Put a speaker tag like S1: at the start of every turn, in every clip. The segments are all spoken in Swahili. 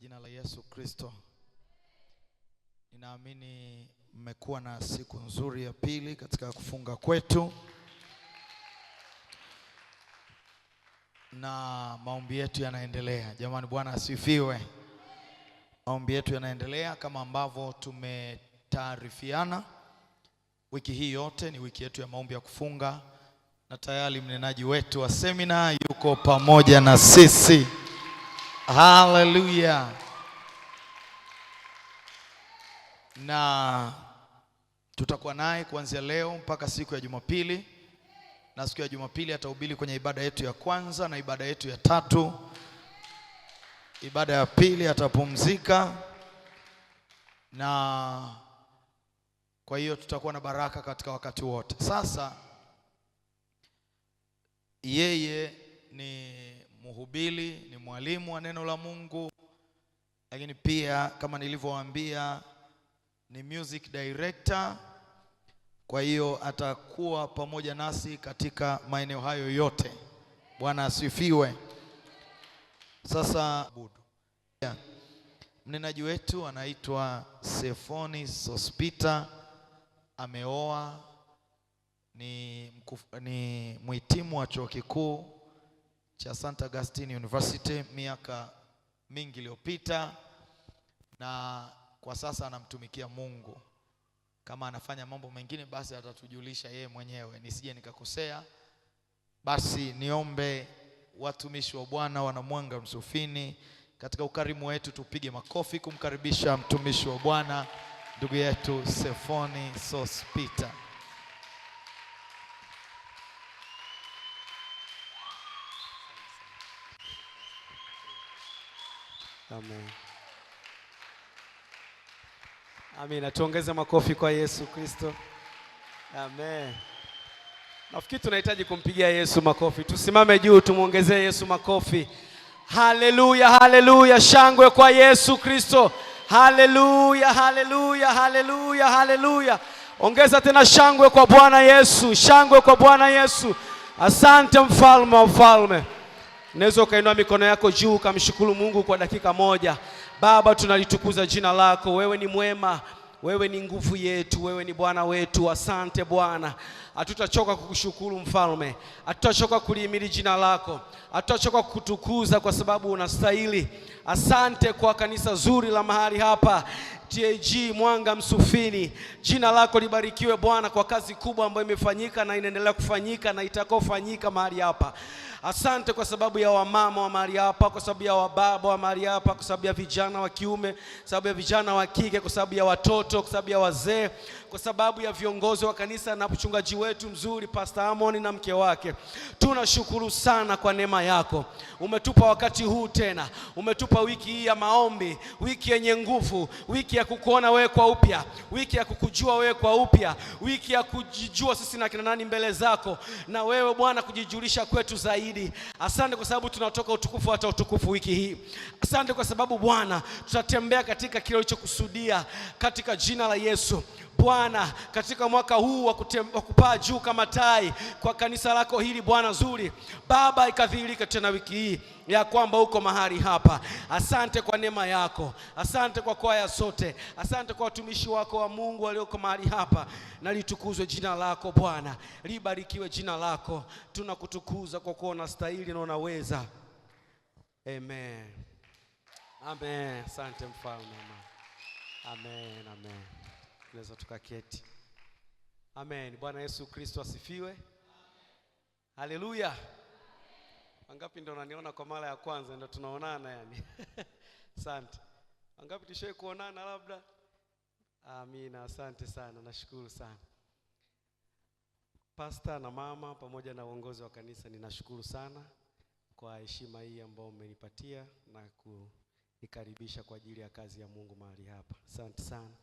S1: jina la Yesu Kristo. Ninaamini mmekuwa na siku nzuri ya pili katika kufunga kwetu. Na maombi yetu yanaendelea. Jamani, Bwana asifiwe. Maombi yetu yanaendelea kama ambavyo tumetaarifiana. Wiki hii yote ni wiki yetu ya maombi ya kufunga. Na tayari mnenaji wetu wa semina yuko pamoja na sisi. Hallelujah. Na tutakuwa naye kuanzia leo mpaka siku ya Jumapili. Na siku ya Jumapili atahubiri kwenye ibada yetu ya kwanza na ibada yetu ya tatu. Ibada ya pili atapumzika. Na kwa hiyo tutakuwa na baraka katika wakati wote. Sasa yeye ni mhubiri, ni mwalimu wa neno la Mungu, lakini pia kama nilivyowaambia ni music director. Kwa hiyo atakuwa pamoja nasi katika maeneo hayo yote. Bwana asifiwe. Sasa mnenaji wetu anaitwa Sefoni Sospita. Ameoa, ni mhitimu wa chuo kikuu cha St. Augustine University miaka mingi iliyopita, na kwa sasa anamtumikia Mungu. Kama anafanya mambo mengine basi atatujulisha yeye mwenyewe, nisije nikakosea. Basi niombe watumishi wa Bwana wana Mwanga Msufini, katika ukarimu wetu tupige makofi kumkaribisha mtumishi wa Bwana ndugu yetu Sefoni Sospita.
S2: Amen. Amina. Tuongeze makofi kwa Yesu Kristo. Amen. Nafikiri tunahitaji kumpigia Yesu makofi. Tusimame juu tumuongezee Yesu makofi. Haleluya, haleluya. Shangwe kwa Yesu Kristo. Haleluya, haleluya, haleluya, haleluya. Ongeza tena shangwe kwa Bwana Yesu. Shangwe kwa Bwana Yesu. Asante mfalme wa falme. Unaweza ukainua mikono yako juu ukamshukuru Mungu kwa dakika moja. Baba, tunalitukuza jina lako. Wewe ni mwema, wewe ni nguvu yetu, wewe ni Bwana wetu. Asante Bwana. Hatutachoka kukushukuru mfalme, hatutachoka kulihimidi jina lako, hatutachoka kukutukuza kwa sababu unastahili. Asante kwa kanisa zuri la mahali hapa TAG Mwanga Msufini. Jina lako libarikiwe Bwana kwa kazi kubwa ambayo imefanyika na inaendelea kufanyika na itakayofanyika mahali hapa. Asante kwa sababu ya wamama wa mahali hapa, kwa sababu ya wababa wa mahali hapa, kwa sababu ya vijana wa kiume, kwa sababu ya vijana wa kike, kwa sababu ya watoto, kwa sababu ya wazee, kwa sababu ya viongozi wa kanisa na mchungaji wetu mzuri Pastor Amon na mke wake. Tunashukuru sana kwa neema yako. Umetupa wakati huu tena. Umetupa wiki hii ya maombi, wiki yenye nguvu, wiki ya kukuona wewe kwa upya, wiki ya kukujua wewe kwa upya, wiki ya kujijua sisi na kina nani mbele zako, na wewe Bwana kujijulisha kwetu zaidi. Asante kwa sababu tunatoka utukufu hata utukufu wiki hii. Asante kwa sababu Bwana tutatembea katika kile ulichokusudia katika jina la Yesu. Bwana, katika mwaka huu wa kupaa juu kama tai kwa kanisa lako hili Bwana zuri, Baba, ikadhihirika tena wiki hii ya kwamba uko mahali hapa. Asante kwa neema yako. Asante kwa kwaya zote. Asante kwa watumishi wako wa Mungu walioko mahali hapa. Na litukuzwe jina lako Bwana. Libarikiwe jina lako. Tunakutukuza kwa kuwa unastahili na unaweza. Amen. Amen. Asante mfalme. Amen. Amen. Tunaweza tukaketi. Amen. Bwana Yesu Kristo asifiwe. Haleluya. Wangapi ndio unaniona kwa mara ya kwanza ndio tunaonana yani? Asante. Wangapi tushaye kuonana labda? Amina. Asante sana. Nashukuru sana. Pastor na mama pamoja na uongozi wa kanisa, ninashukuru sana kwa heshima hii ambayo mmenipatia na kunikaribisha kwa ajili ya kazi ya Mungu mahali hapa. Asante sana.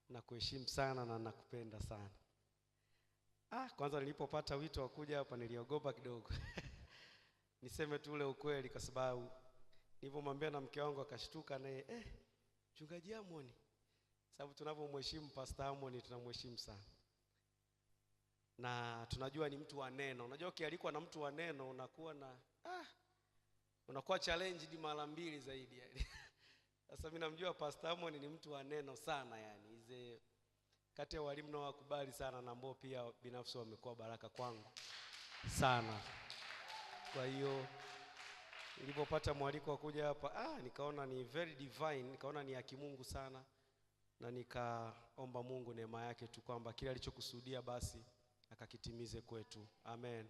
S2: Na kuheshimu sana na nakupenda sana. Kwanza nilipopata wito wa kuja hapa niliogopa kidogo. Niseme tu ule ukweli kwa sababu nilipomwambia na mke wangu akashtuka naye, mchungaji Amon. Sababu tunapomheshimu Pastor Amon tunamheshimu sana. Na tunajua ni mtu wa neno. Unajua ukialikwa na mtu wa neno unakuwa na unakuwa challenge di mara mbili zaidi yani. Sasa mimi namjua Pastor Amon ni mtu wa neno sana, yani ize kati ya walimu na wakubali sana, na ambao pia binafsi wamekuwa baraka kwangu sana. Kwa hiyo nilipopata mwaliko wa kuja hapa, nikaona ni very divine, nikaona ni ya kimungu sana, na nikaomba Mungu neema yake tu kwamba kile alichokusudia basi akakitimize kwetu. Amen.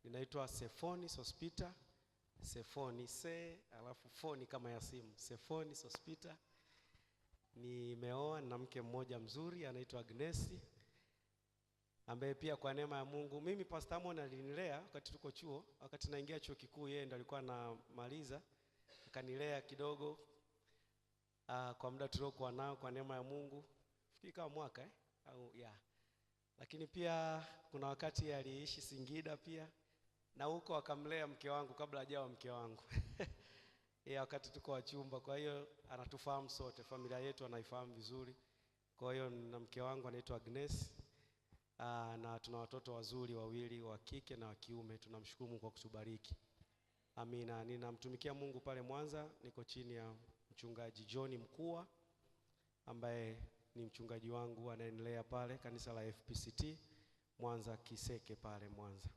S2: Ninaitwa Sefoni Sospita. Sefoni alafu foni kama ya simu. Sefoni Sospita. Nimeoa na mke mmoja mzuri anaitwa Agnesi, ambaye pia kwa neema ya Mungu, mimi Pastor Amon alinilea wakati tuko chuo, wakati naingia chuo kikuu yeye ndo alikuwa anamaliza, akanilea kidogo kwa muda tuliokuwa nao kwa neema ya Mungu. Fikiri kama mwaka lakini pia kuna wakati aliishi Singida pia, na huko akamlea mke wangu kabla hajawa mke wangu. Wakati tuko wachumba, kwa hiyo anatufahamu sote, familia yetu anaifahamu vizuri. Kwa hiyo na mke wangu anaitwa Agnes, na tuna watoto wazuri wawili wa kike na wa kiume. Tunamshukuru Mungu kwa kutubariki. Amina. Ninamtumikia Mungu pale Mwanza, niko chini ya mchungaji John Mkua ambaye ni mchungaji wangu anaendelea pale kanisa la FPCT Mwanza Kiseke pale Mwanza.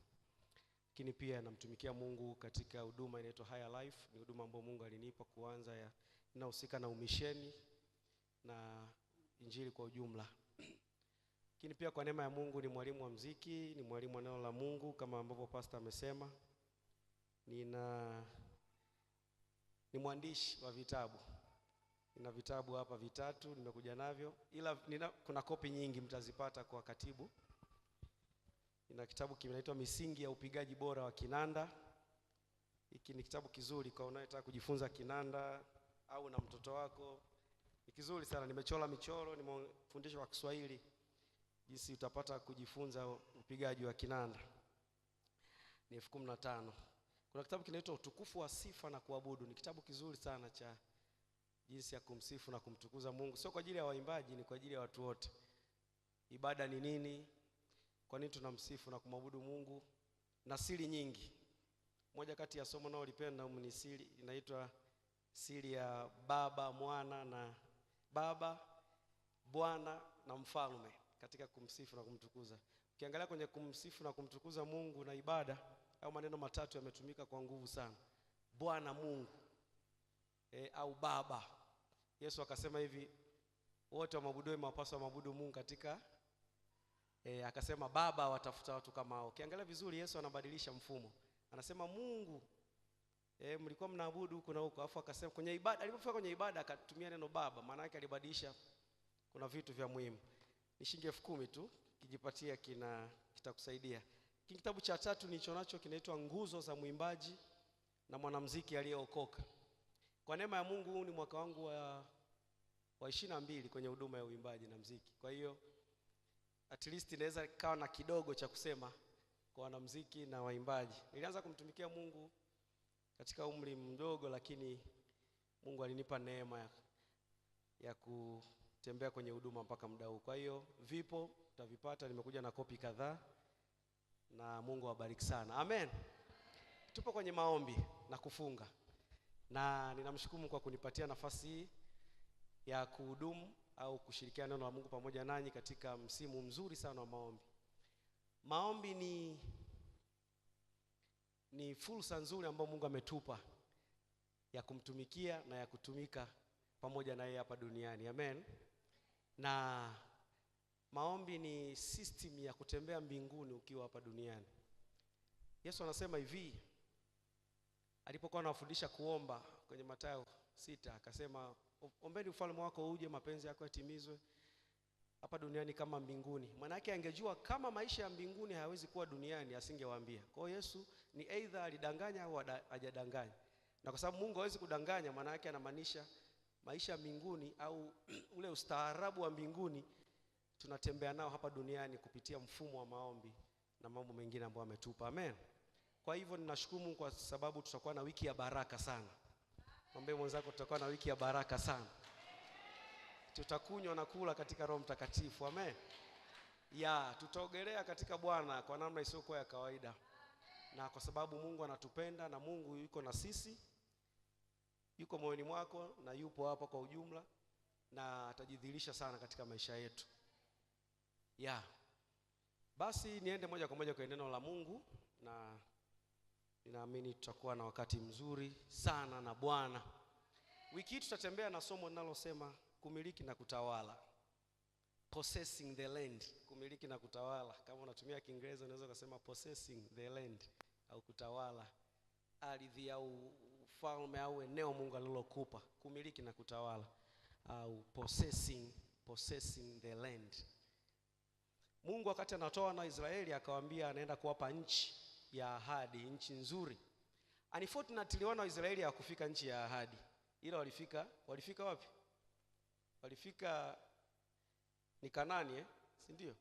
S2: Lakini pia namtumikia Mungu katika huduma inaitwa Higher Life, ni huduma ambayo Mungu alinipa kuanza inahusika na umisheni na injili kwa ujumla. Lakini pia kwa neema ya Mungu ni mwalimu wa muziki, ni mwalimu wa neno la Mungu kama ambavyo pastor amesema. Ni mwandishi wa vitabu. Nina vitabu hapa vitatu nimekuja navyo, ila kuna kopi nyingi mtazipata kwa katibu. Nina kitabu kinaitwa Misingi ya Upigaji Bora wa Kinanda. Hiki ni kitabu kizuri kwa unayetaka kujifunza kinanda au na mtoto wako. Ni kizuri sana, nimechora michoro, nimefundisha kwa Kiswahili jinsi utapata kujifunza upigaji wa kinanda. Ni 15,000. Kuna kitabu kinaitwa Utukufu wa Sifa na Kuabudu. Ni kitabu kizuri sana cha jinsi ya kumsifu na kumtukuza Mungu. Sio kwa ajili ya waimbaji, ni kwa ajili ya watu wote. Ibada ni nini? Kwa nini tunamsifu na kumwabudu Mungu? Na siri nyingi. Moja kati ya somo nao lipenda ni siri inaitwa siri ya Baba, Bwana na Mfalme katika kumsifu na kumtukuza. Ukiangalia kwenye kumsifu na kumtukuza Mungu na ibada, au maneno matatu yametumika kwa nguvu sana. Bwana Mungu au Baba. Yesu akasema hivi, wote wamwabudu mapaswa wamwabudu Mungu katika akasema Baba watafuta watu kama hao. Ukiangalia vizuri Yesu anabadilisha mfumo. Anasema Mungu mlikuwa mnaabudu huko na huko, afu akasema kwenye ibada, alipofika kwenye ibada akatumia neno Baba, maana yake alibadilisha kuna vitu vya muhimu. Ni shilingi 10,000 tu, kijipatia kitakusaidia. Kitabu cha 3 nilicho nacho kinaitwa Nguzo za Mwimbaji na Mwanamuziki Aliyeokoka. Kwa neema ya Mungu huu ni mwaka wangu wa 22 kwenye huduma ya uimbaji na muziki. Kwa hiyo at least inaweza kawa na kidogo cha kusema kwa wanamuziki na waimbaji. Nilianza kumtumikia Mungu katika umri mdogo, lakini Mungu alinipa neema ya kutembea kwenye huduma mpaka muda huu. Kwa hiyo vipo, utavipata, nimekuja na kopi kadhaa, na Mungu awabariki sana. Amen. Tupo kwenye maombi na kufunga. Na ninamshukuru kwa kunipatia nafasi hii ya kuhudumu au kushirikiana neno la Mungu pamoja nanyi katika msimu mzuri sana wa maombi. Maombi ni fursa nzuri ambayo Mungu ametupa ya kumtumikia na ya kutumika pamoja na yeye hapa duniani. Amen. Na maombi ni system ya kutembea mbinguni ukiwa hapa duniani. Yesu anasema hivi, alipokuwa anawafundisha kuomba kwenye Mathayo 6, akasema ombeni ufalme wako uje, mapenzi yako yatimizwe hapa duniani kama mbinguni. Maana yake angejua kama maisha ya mbinguni hayawezi kuwa duniani asingewaambia. Kwa hiyo Yesu ni either alidanganya au hajadanganya. Na kwa sababu Mungu hawezi kudanganya, maana yake anamaanisha maisha ya mbinguni au ule ustaarabu wa mbinguni tunatembea nao hapa duniani kupitia mfumo wa maombi na mambo mengine ambayo ametupa. Amen. Kwa hivyo ninashukuru Mungu kwa sababu tutakuwa na wiki ya baraka sana. Mwambie mwenzako tutakuwa na wiki ya baraka sana. Tutakunywa na kula katika Roho Mtakatifu. Amen. Tutaogelea katika Bwana kwa namna isiyokuwa ya kawaida. Na kwa sababu Mungu anatupenda na Mungu yuko na sisi, yuko moyoni mwako na yupo hapa kwa ujumla, na atajidhihirisha sana katika maisha yetu. Basi niende moja kwa moja kwa neno la Mungu, na ninaamini tutakuwa na wakati mzuri sana na Bwana. Wiki hii tutatembea na somo linalosema kumiliki na kutawala. Possessing the land, kumiliki na kutawala. Kama unatumia Kiingereza unaweza kusema possessing the land, au kutawala ardhi au ufalme au eneo Mungu alilokupa. Kumiliki na kutawala, au possessing the land. Mungu wakati anatoa na Israeli akawaambia anaenda kuwapa nchi ya ahadi, nchi nzuri. Unfortunately wana wa Israeli hawakufika nchi ya ahadi. Ila walifika wapi? Walifika ni Kanaani, si ndio?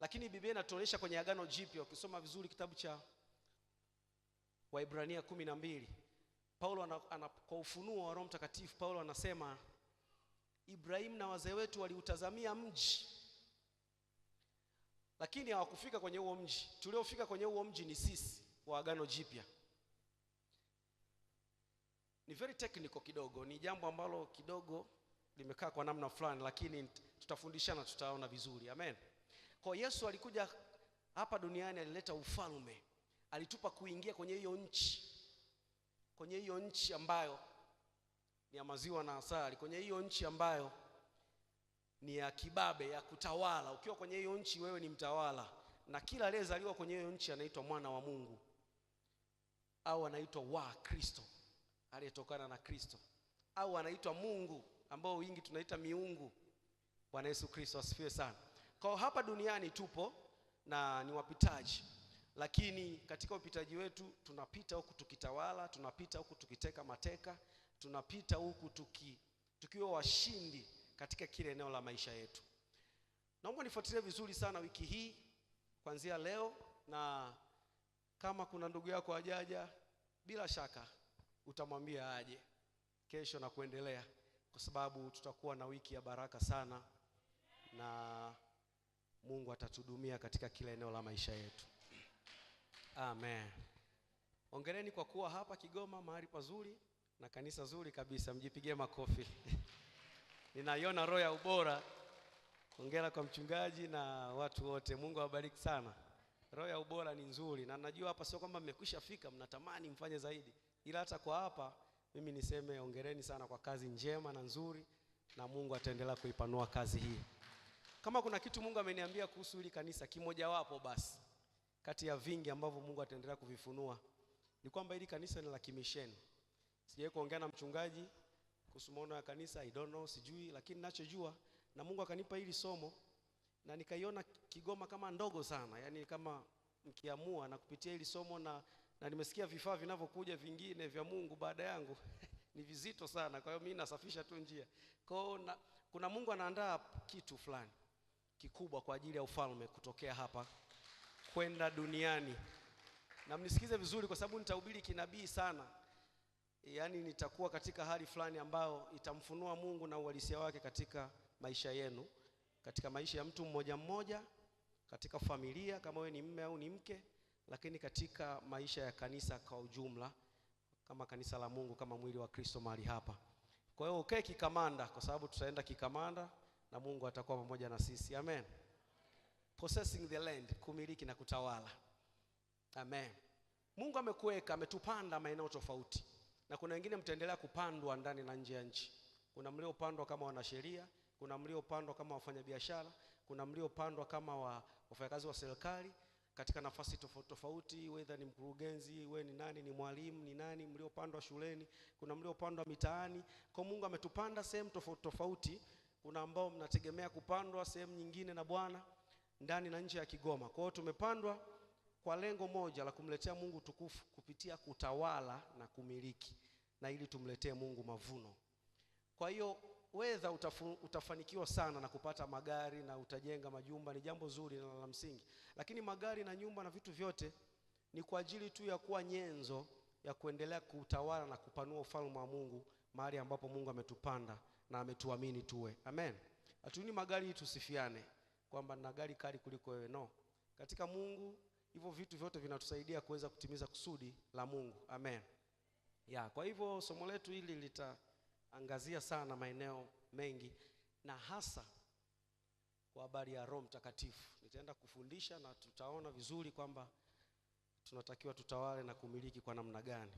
S2: Lakini Biblia inatuonyesha kwenye Agano Jipya, ukisoma vizuri kitabu cha Waebrania 12, Paulo kwa ufunuo wa Roho Mtakatifu, Paulo anasema Ibrahim na wazee wetu waliutazamia mji, lakini hawakufika kwenye huo mji. Tuliofika kwenye huo mji ni sisi wa Agano Jipya. Ni very technical kidogo, ni jambo ambalo kidogo limekaa kwa namna fulani, lakini tutafundishana, tutaona vizuri. Amen. Kwa Yesu alikuja hapa duniani, alileta ufalme, alitupa kuingia kwenye hiyo nchi ambayo ni ya maziwa na asali, kwenye hiyo nchi ambayo ni ya kibabe, ya kutawala. Ukiwa kwenye hiyo nchi wewe ni mtawala, na kila aliyezaliwa kwenye hiyo nchi anaitwa mwana wa Mungu, au anaitwa wa Kristo, aliyetokana na Kristo, au anaitwa Mungu, ambao wingi tunaita miungu. Bwana Yesu Kristo asifiwe sana. Kwa hapa duniani tupo na ni wapitaji, lakini katika upitaji wetu tunapita huku tukitawala, tunapita huku tukiteka mateka, tunapita huku tukiwa washindi katika kile eneo la maisha yetu. Naomba nifuatilie vizuri sana wiki hii kuanzia leo, na kama kuna ndugu yako hajaja, bila shaka utamwambia aje kesho na kuendelea, kwa sababu tutakuwa na wiki ya baraka sana, na Mungu atatudumia katika kila eneo la maisha yetu. Amen. Hongereni kwa kuwa hapa Kigoma, mahali pazuri na kanisa zuri kabisa. Mjipigie makofi. Ninaiona roho ya ubora. Hongera kwa mchungaji na watu wote. Mungu awabariki sana. Roho ya ubora ni nzuri, na najua hapa sio kwamba mmekwisha fika mnatamani mfanye zaidi, ila hata kwa hapa mimi niseme hongereni sana kwa kazi njema na nzuri, na Mungu ataendelea kuipanua kazi hii. Kama kuna kitu Mungu ameniambia kuhusu hili kanisa, kimoja wapo basi kati ya vingi ambavyo Mungu ataendelea kuvifunua, ni kwamba hili kanisa ni la kimisheni. Sijawahi kuongea na mchungaji kuhusu maono ya kanisa, I don't know, sijui, lakini ninachojua, na Mungu akanipa hili somo na nikaiona Kigoma kama ndogo sana, yani kama mkiamua na kupitia hili somo, na nimesikia vifaa vinavyokuja vingine vya Mungu baada yangu ni vizito sana. Kwa hiyo mimi nasafisha tu njia. Kwa hiyo kuna Mungu anaandaa kitu fulani kikubwa kwa ajili ya ufalme kutokea hapa kwenda duniani. Na mnisikize vizuri, kwa sababu nitahubiri kinabii sana. Yaani nitakuwa katika hali fulani ambayo itamfunua Mungu na uhalisia wake katika maisha yenu, katika maisha ya mtu mmoja mmoja, katika familia kama wewe ni mume au ni mke, lakini katika maisha ya kanisa kwa ujumla, kama kanisa la Mungu, kama mwili wa Kristo mahali hapa. Kwa hiyo ukae kikamanda, kwa sababu tutaenda kikamanda na Mungu atakuwa pamoja na sisi. Amen. Possessing the land, kumiliki na kutawala. Amen. Mungu amekuweka, ametupanda maeneo tofauti, na kuna wengine mtaendelea kupandwa ndani na nje ya nchi. Kuna mliopandwa kama wanasheria, kuna mliopandwa kama wafanyabiashara, kuna mliopandwa kama wafanyakazi wa serikali katika nafasi tofauti tofauti, whether ni mkurugenzi, wewe ni nani, ni mwalimu, ni nani, mliopandwa shuleni, kuna mliopandwa mitaani. Kwa Mungu ametupanda sehemu tofauti tofauti. Kuna ambao mnategemea kupandwa sehemu nyingine na Bwana ndani na nje ya Kigoma. Kwa hiyo tumepandwa kwa lengo moja la kumletea Mungu tukufu kupitia kutawala na kumiliki, na ili tumletee Mungu mavuno. Kwa hiyo whether utafanikiwa sana na kupata magari na utajenga majumba, ni jambo zuri na la msingi, lakini magari na nyumba na vitu vyote ni kwa ajili tu ya kuwa nyenzo ya kuendelea kutawala na kupanua ufalme wa Mungu mahali ambapo Mungu ametupanda na ametuamini tuwe. Amen. Hatuni magari tusifiane kwamba na gari kali kuliko wewe, no. Katika Mungu hivyo vitu vyote vinatusaidia kuweza kutimiza kusudi la Mungu. Amen. Kwa hivyo somo letu hili litaangazia sana maeneo mengi, na hasa kwa habari ya Roho Mtakatifu. Nitaenda kufundisha na tutaona vizuri kwamba tunatakiwa tutawale na kumiliki kwa namna gani.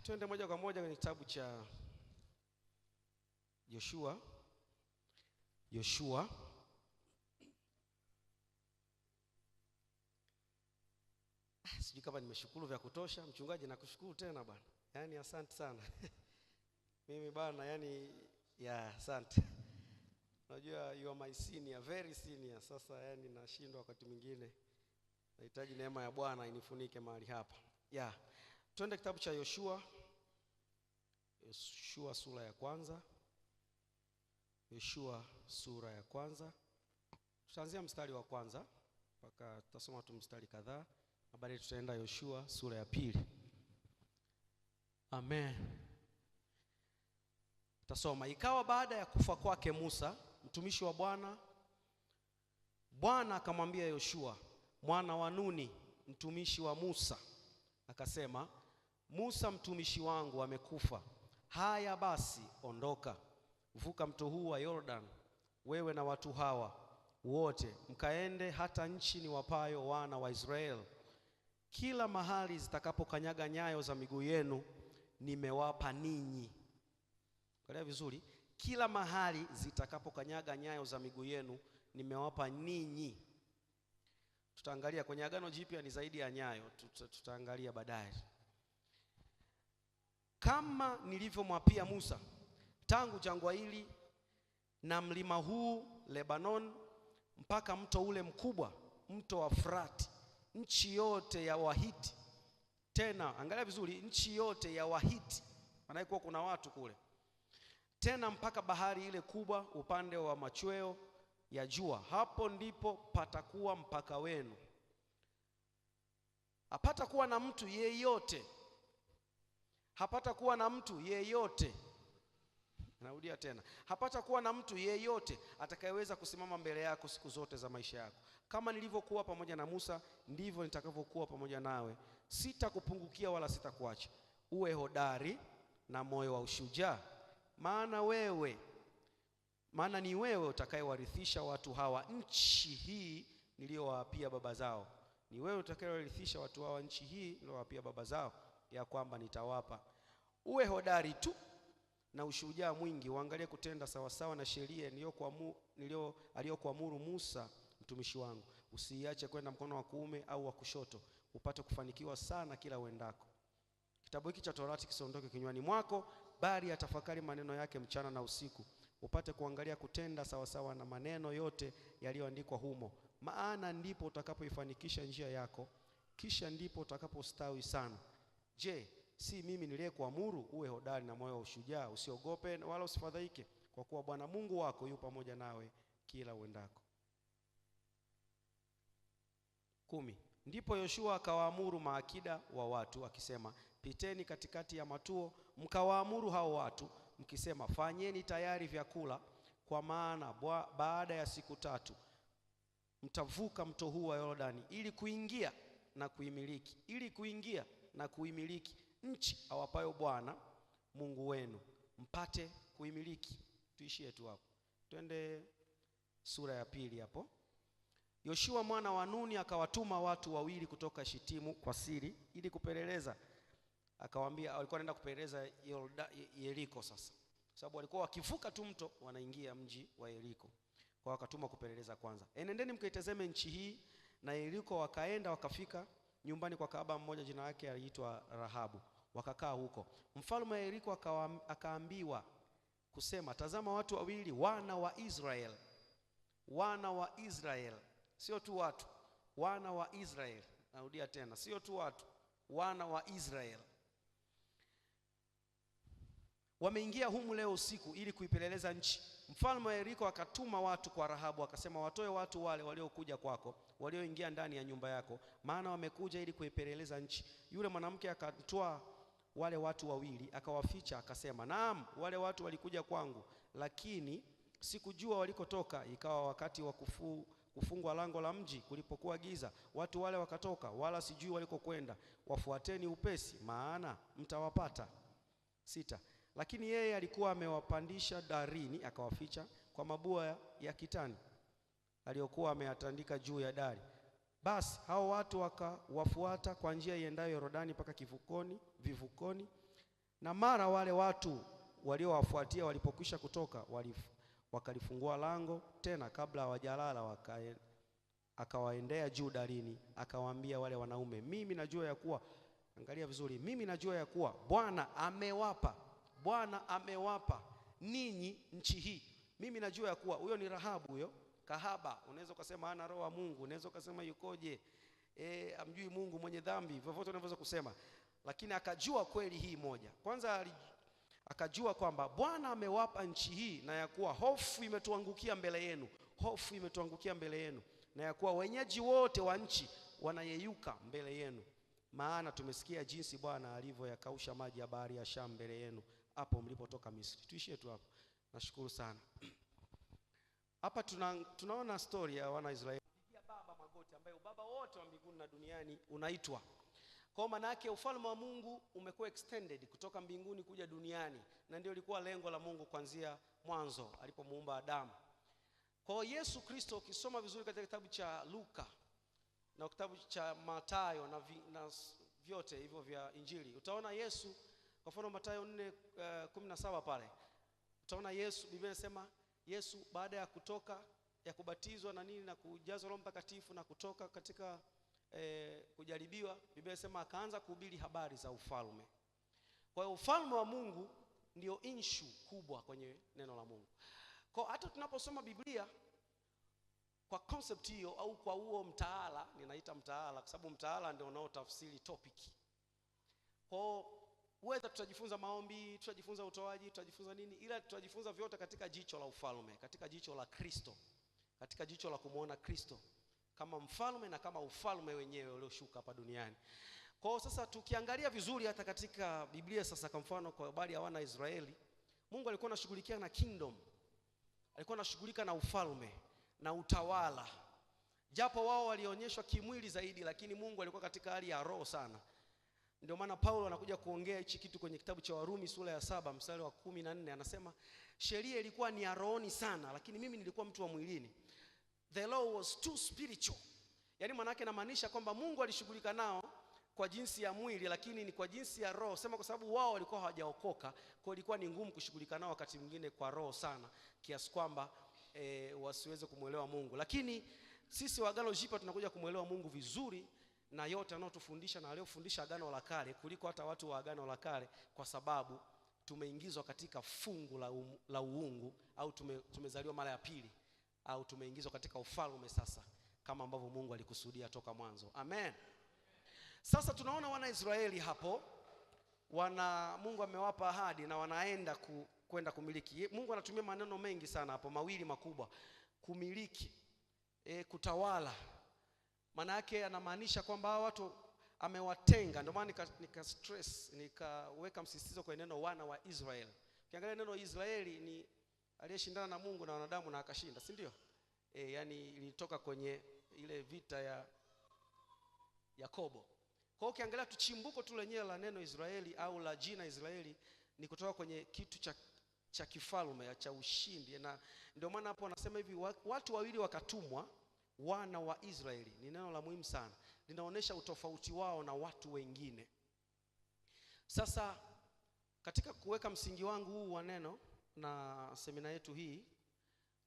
S2: Tuende moja kwa moja kwenye kitabu cha Yoshua. Sijui kama nimeshukuru vya kutosha. Mchungaji, nakushukuru tena bwana. Yaani asante sana. Mimi bwana, asante. Unajua you are my senior, very senior. Sasa nashindwa wakati mwingine. Nahitaji neema ya Bwana inifunike mahali hapa. Twende kitabu cha Yoshua sura ya kwanza. Yoshua sura ya kwanza. Tutaanzia mstari wa kwanza mpaka tutasoma tu mstari kadhaa, na baadaye tutaenda Yoshua sura ya pili. Amen. Tasoma. Ikawa baada ya kufa kwake Musa mtumishi wa Bwana, Bwana akamwambia Yoshua mwana wa Nuni mtumishi wa Musa, akasema, Musa mtumishi wangu amekufa. Haya basi, ondoka, vuka mto huu wa Yordan, wewe na watu hawa wote, mkaende hata nchi niwapayo wana wa Israeli. Kila mahali zitakapokanyaga nyayo za miguu yenu nimewapa ninyi. Angalia vizuri, kila mahali zitakapokanyaga nyayo za miguu yenu nimewapa ninyi. Tutaangalia kwenye Agano Jipya ni zaidi ya nyayo, tutaangalia baadaye. Kama nilivyomwapia Musa, tangu jangwa hili na mlima huu Lebanon mpaka mto ule mkubwa, mto wa Frati, nchi yote ya Wahiti. Tena angalia vizuri, nchi yote ya Wahiti, maana iko kuna watu kule. Tena mpaka bahari ile kubwa upande wa machweo ya jua, hapo ndipo patakuwa mpaka wenu. Hapata kuwa na mtu yeyote, hapata kuwa na mtu yeyote, narudia tena, hapata kuwa na mtu yeyote atakayeweza kusimama mbele yako siku zote za maisha yako. Kama nilivyokuwa pamoja na Musa, ndivyo nitakavyokuwa pamoja nawe. Sitakupungukia wala sitakuacha. Uwe hodari na moyo wa ushujaa, maana ni wewe utakayewarithisha watu hawa nchi hii niliyowaapia baba zao. Ni wewe utakayewarithisha watu hawa nchi hii niliyowaapia baba zao, ya kwamba nitawapa. Uwe hodari tu na ushujaa mwingi, uangalie kutenda sawasawa na sheria aliyokuamuru Musa mtumishi wangu. Usiache kwenda mkono wa kuume au wa kushoto, upate kufanikiwa sana kila uendako. Kitabu hiki cha Torati kisiondoke kinywani mwako, bali atafakari maneno yake mchana na usiku, upate kuangalia kutenda sawasawa na maneno yote yaliyoandikwa humo. Maana ndipo utakapoifanikisha njia yako, kisha ndipo utakapostawi sana. Je, si mimi niliyekuamuru? Uwe hodari na moyo wa ushujaa, usiogope wala usifadhaike, kwa kuwa Bwana Mungu wako yu pamoja nawe kila uendako. 10. Ndipo Yoshua akawaamuru maakida wa watu akisema, piteni katikati ya matuo, mkawaamuru hao watu mkisema, fanyeni tayari vyakula, kwa maana baada ya siku 3 mtavuka mto huu wa Yordani ili kuingia na kuimiliki nchi awapayo Bwana Mungu wenu, mpate kuimiliki. Tuishie tu hapo. Twende sura ya 2 hapo. Yoshua mwana wa Nuni akawatuma watu wawili kutoka Shitimu kwa siri ili kupeleleza. Akawaambia, walikuwa wanaenda kupeleleza Yeriko sasa, sababu walikuwa wakivuka tu mto wanaingia mji wa Yeriko. Kwa wakatuma kupeleleza kwanza, enendeni mkaitazame nchi hii. Na Yeriko wakaenda, wakafika nyumbani kwa kahaba mmoja, jina lake aliitwa Rahabu. Wakakaa huko. Mfalme wa Yeriko akaambiwa kusema, tazama watu wawili, wana wa Israel, sio tu watu, wana wa Israel. Narudia tena, sio tu watu, wana wa Israel wameingia humu leo usiku ili kuipeleleza nchi. Mfalme wa Yeriko akatuma watu kwa Rahabu akasema, watoe watu wale waliokuja kwako, walioingia ndani ya nyumba yako, maana wamekuja ili kuipeleleza nchi. Yule mwanamke akatoa wale watu wawili akawaficha, akasema, naam, wale watu walikuja kwangu, lakini sikujua walikotoka. Ikawa wakati wa kufungwa lango la mji kulipokuwa giza, watu wale wakatoka, wala sijui walikokwenda. Wafuateni upesi, maana mtawapata. 6. Lakini yeye alikuwa amewapandisha darini, akawaficha kwa mabua ya kitani aliyokuwa ameyatandika juu ya dari. Basi hao watu wakawafuata kwa njia iendayo Yordani mpaka vivukoni. Na mara wale watu waliowafuatia walipokwisha kutoka, wakalifungua lango tena kabla hawajalala. Akawaendea juu darini, akawaambia wale wanaume, mimi najua ya kuwa, angalia vizuri, mimi najua ya kuwa Bwana amewapa ninyi nchi hii. Mimi najua ya kuwa, huyo ni Rahabu, huyo kahaba. Unaweza ukasema ana roho wa Mungu, unaweza ukasema yukoje, amjui Mungu, mwenye dhambi, vyovyote unaweza kusema, lakini akajua kweli hii moja. Kwanza akajua kwamba Bwana amewapa nchi hii, na ya kuwa hofu imetuangukia mbele yenu, na ya kuwa wenyeji wote wa nchi wanayeyuka mbele yenu. Maana tumesikia jinsi Bwana alivyoyakausha maji ya bahari ya Shamu mbele yenu hapo mlipotoka Misri. Tuishie tu hapo. Nashukuru sana. Hapa tunaona story ya wana Israeli. Pigia baba magoti, ambaye ubaba wote wa mbinguni na duniani unaitwa. Kwa maana yake ufalme wa Mungu umekuwa extended kutoka mbinguni kuja duniani, na ndio ilikuwa lengo la Mungu kuanzia mwanzo alipomuumba Adamu. Kwa Yesu Kristo, ukisoma vizuri katika kitabu cha Luka na kitabu cha Mathayo na vyote hivyo vya Injili, utaona Yesu, kwa mfano Mathayo 4:17 pale, utaona Yesu, Biblia inasema Yesu baada ya kutoka, ya kubatizwa na nini na kujazwa Roho Mtakatifu na kutoka katika kujaribiwa, Biblia inasema akaanza kuhubiri habari za ufalme. Kwa hiyo ufalme wa Mungu ndio issue kubwa kwenye neno la Mungu. Kwa hata tunaposoma Biblia kwa concept hiyo, au kwa huo mtaala, ninaita mtaala kwa sababu mtaala ndio unaotafsiri topic. Kwa whether tutajifunza maombi, tutajifunza utoaji, tutajifunza nini, ila tutajifunza vyote katika jicho la ufalme, katika jicho la Kristo, katika jicho la kumuona Kristo kama mfalme na kama ufalme wenyewe ulioshuka hapa duniani. Kwa sasa tukiangalia vizuri hata katika Biblia sasa, kwa mfano kwa habari ya wana Israeli, Mungu alikuwa anashughulikia na kingdom, alikuwa anashughulika na ufalme na utawala. Japo wao walionyeshwa kimwili zaidi, lakini Mungu alikuwa katika hali ya roho sana. Ndio maana Paulo anakuja kuongea hichi kitu kwenye kitabu cha Warumi sura ya 7 mstari wa 14, anasema sheria ilikuwa ni ya rohoni sana, lakini mimi nilikuwa mtu wa mwilini. The law was too spiritual. Yaani maana yake inamaanisha kwamba Mungu alishughulika nao kwa jinsi ya mwili, lakini ni kwa jinsi ya roho. Sema kwa sababu wao walikuwa hawajaokoka, kwa ilikuwa ni ngumu kushughulika nao wakati mwingine kwa roho sana, kiasi kwamba wasiweze kumuelewa Mungu. Lakini sisi wa Agano Jipya tunakuja kumuelewa Mungu vizuri, na yote anayotufundisha na aliyofundisha Agano la Kale kuliko hata watu wa Agano la Kale, kwa sababu tumeingizwa katika fungu la uungu, au tumezaliwa mara ya pili, au tumeingizwa katika ufalme sasa, kama ambavyo Mungu alikusudia toka mwanzo. Amen. Sasa tunaona wana Israeli hapo, Mungu amewapa ahadi na wanaenda kwenda kumiliki. Mungu anatumia maneno mengi sana hapo, mawili makubwa: kumiliki, kutawala. Maana yake anamaanisha kwamba watu amewatenga. Ndio maana nikaweka msisitizo kwa neno wana wa Israeli. Ukiangalia neno Israeli ni aliyeshindana na Mungu na wanadamu na akashinda, si ndio? Yani ilitoka kwenye ile vita ya Yakobo. Kwa hiyo ukiangalia tuchimbuko tu lenyewe la neno Israeli au la jina Israeli ni kutoka kwenye kitu cha kifalme, cha ushindi. Na ndio maana hapo anasema hivi, watu wawili wakatumwa, wana wa Israeli. Ni neno la muhimu sana, linaonyesha utofauti wao na watu wengine. Sasa katika kuweka msingi wangu huu wa neno na semina yetu hii,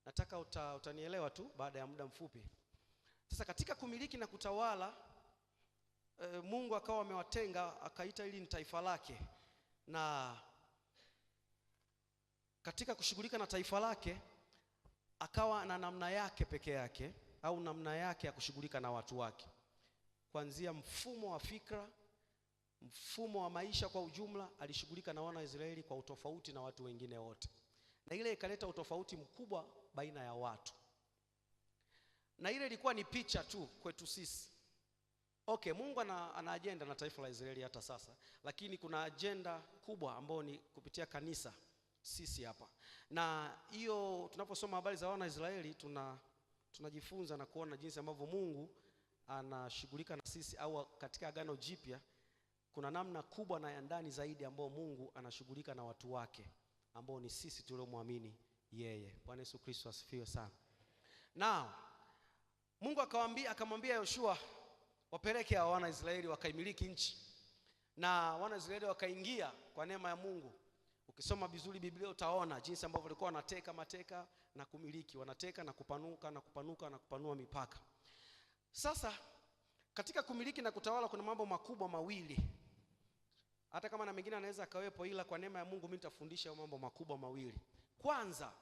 S2: nataka utanielewa tu baada ya muda mfupi. Sasa katika kumiliki na kutawala, Mungu akawa amewatenga, akaita hili ni taifa lake, na katika kushughulika na taifa lake akawa na namna yake peke yake, au namna yake ya kushughulika na watu wake, kuanzia mfumo wa fikra, mfumo wa maisha kwa ujumla. Alishughulika na wana wa Israeli kwa utofauti na watu wengine wote, na ile ikaleta utofauti mkubwa baina ya watu, na ile ilikuwa ni picha tu kwetu sisi. Okay, Mungu ana agenda na taifa la Israeli hata sasa, lakini kuna agenda kubwa ambayo ni kupitia kanisa sisi hapa. Na hiyo tunaposoma habari za wana Israeli tunajifunza na kuona jinsi ambavyo Mungu anashughulika na sisi, au katika Agano Jipya kuna namna kubwa na ya ndani zaidi ambayo Mungu anashughulika na watu wake ambao ni sisi tuliomwamini yeye. Bwana Yesu Kristo asifiwe sana. Now Mungu akamwambia Yoshua wapeleke hao wana Israeli wakaimiliki nchi, na wana Israeli wakaingia kwa neema ya Mungu. Ukisoma vizuri Biblia utaona jinsi ambavyo walikuwa wanateka mateka na kumiliki, wanateka na kupanuka na kupanuka na kupanua mipaka. Sasa katika kumiliki na kutawala kuna mambo makubwa mawili, hata kama na mengine anaweza akawepo, ila kwa neema ya Mungu mimi nitafundisha mambo makubwa mawili. Kwanza,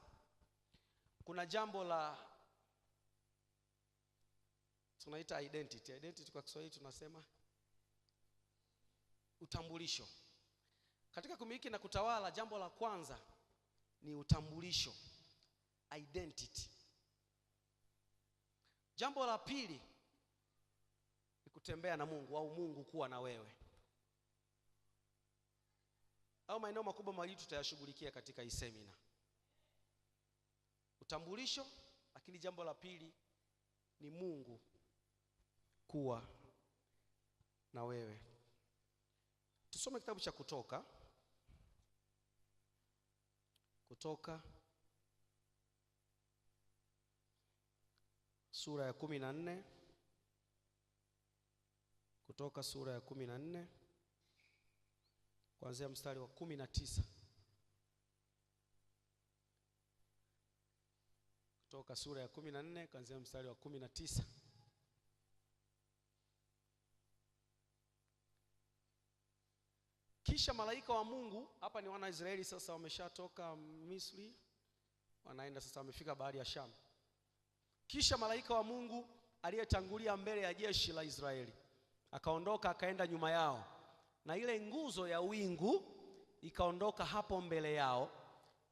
S2: kuna jambo la tunaita identity. Identity kwa Kiswahili tunasema utambulisho. Katika kumiliki na kutawala, jambo la kwanza ni utambulisho, identity. Jambo la pili ni kutembea na Mungu, au Mungu kuwa na wewe. Au maeneo makubwa mawili tutayashughulikia katika hii semina. Utambulisho, lakini jambo la pili ni Mungu kuwa na wewe. Tusome kitabu cha Kutoka sura ya 14. Kutoka sura ya 14 kuanzia mstari wa 19. Kutoka sura ya 14 kuanzia mstari wa 19. Kisha malaika wa Mungu, hapa ni wana Israeli sasa wameshatoka Misri, wanaenda sasa, wamefika bahari ya Shamu. Kisha malaika wa Mungu aliyetangulia mbele ya jeshi la Israeli akaondoka akaenda nyuma yao, na ile nguzo ya wingu ikaondoka hapo mbele yao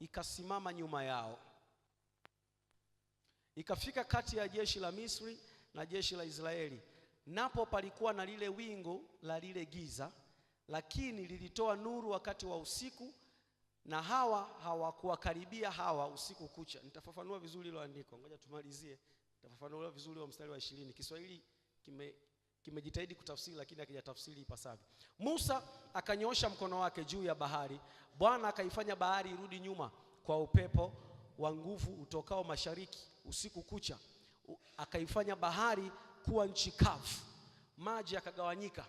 S2: ikasimama nyuma yao, ikafika kati ya jeshi la Misri na jeshi la Israeli. Napo palikuwa na lile wingu la lile giza, lakini lilitoa nuru wakati wa usiku, na hawa hawakuwakaribia hawa usiku kucha. Nitafafanua vizuri hilo andiko, ngoja tumalizie. Nitafafanua vizuri wa mstari wa 20. Kiswahili kimejitahidi kutafsiri, lakini hakijatafsiri ipasavyo. Musa akanyoosha mkono wake juu ya bahari, Bwana akaifanya bahari irudi nyuma kwa upepo wa nguvu utokao mashariki usiku kucha. Akaifanya bahari kuwa nchi kavu, maji yakagawanyika.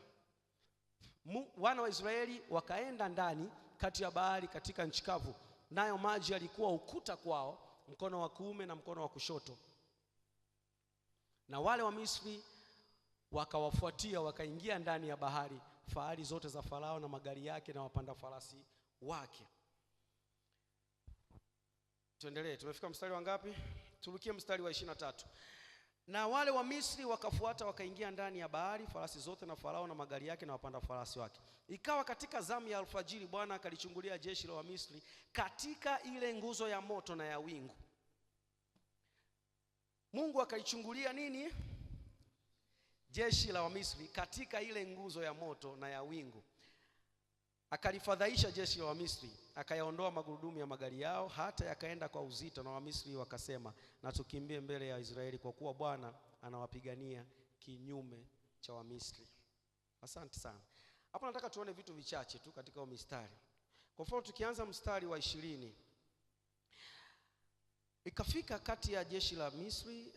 S2: Wana wa Israeli wakaenda ndani kati ya bahari katika nchi kavu, nayo maji yalikuwa ukuta kwao, mkono wa kuume na mkono wa kushoto. Na wale wa Misri wakawafuatia, wakaingia ndani ya bahari, fahari zote za Farao na magari yake na wapanda farasi wake. Tuendelee, tumefika mstari wa ngapi? Turukie mstari wa 23. Na wale wa Misri wakafuata wakaingia ndani ya bahari, farasi zote na Farao na magari yake na wapanda farasi wake. Ikawa katika zamu ya alfajiri, Bwana akalichungulia jeshi la Wamisri katika ile nguzo ya moto na ya wingu. Mungu akalichungulia nini? Jeshi la Wamisri katika ile nguzo ya moto na ya wingu. Akalifadhaisha jeshi la Wamisri, akayaondoa magurudumu ya magari yao hata yakaenda kwa uzito, na Wamisri wakasema, na tukimbie mbele ya Israeli, kwa kuwa Bwana anawapigania kinyume cha Wamisri. Asante sana. Hapa nataka tuone vitu vichache tu katika mistari. Kwa mfano tukianza mstari wa 20. Ikafika kati ya jeshi la Misri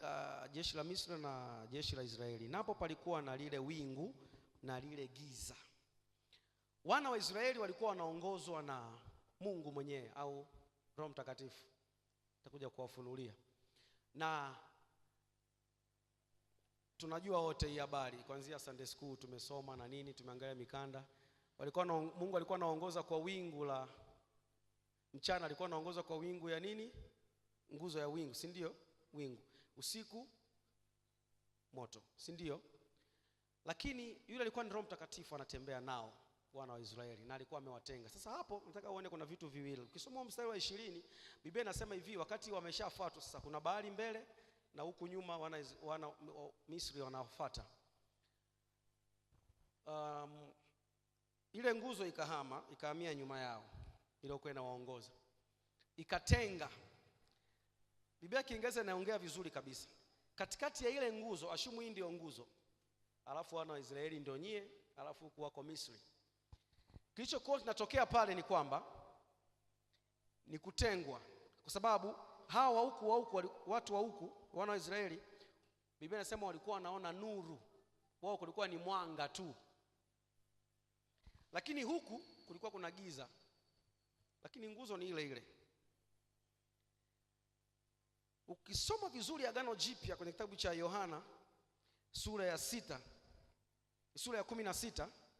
S2: na jeshi la Israeli, napo palikuwa na lile wingu na lile giza. Wana wa Israeli walikuwa wanaongozwa na Mungu mwenyewe au Roho Mtakatifu. Nitakuja kuwafunulia. Na tunajua wote hii habari, kuanzia Sunday school tumesoma na nini, tumeangalia mikanda. Mungu alikuwa anaongoza kwa wingu la mchana, alikuwa anaongoza kwa wingu ya nini? Nguzo ya wingu, si ndio? Wingu. Usiku moto, si ndio? Lakini yule alikuwa ni Roho Mtakatifu anatembea nao wana wa Israeli, na alikuwa amewatenga. Sasa hapo nataka uone kuna vitu viwili. Ukisoma mstari wa 20, Biblia inasema hivi, wakati wameshafuatwa sasa kuna bahari mbele na huku nyuma wana Misri wanafuata. Ile nguzo ikahamia nyuma yao, iliyokuwa inawaongoza. Ikatenga. Biblia Kiingereza inaongea vizuri kabisa. katikati ya ile nguzo, ashumu hii ndio nguzo, alafu wana wa Israeli ndio nyie, alafu huku wako Misri. Kilichokuwa kinatokea pale ni kwamba ni kutengwa, kwa sababu hawa huku watu wa huku wana wa Israeli, Biblia inasema walikuwa wanaona nuru, wao kulikuwa ni mwanga tu, lakini huku kulikuwa kuna giza, lakini nguzo ni ile ile. Ukisoma vizuri Agano Jipya kwenye kitabu cha Yohana sura ya 16,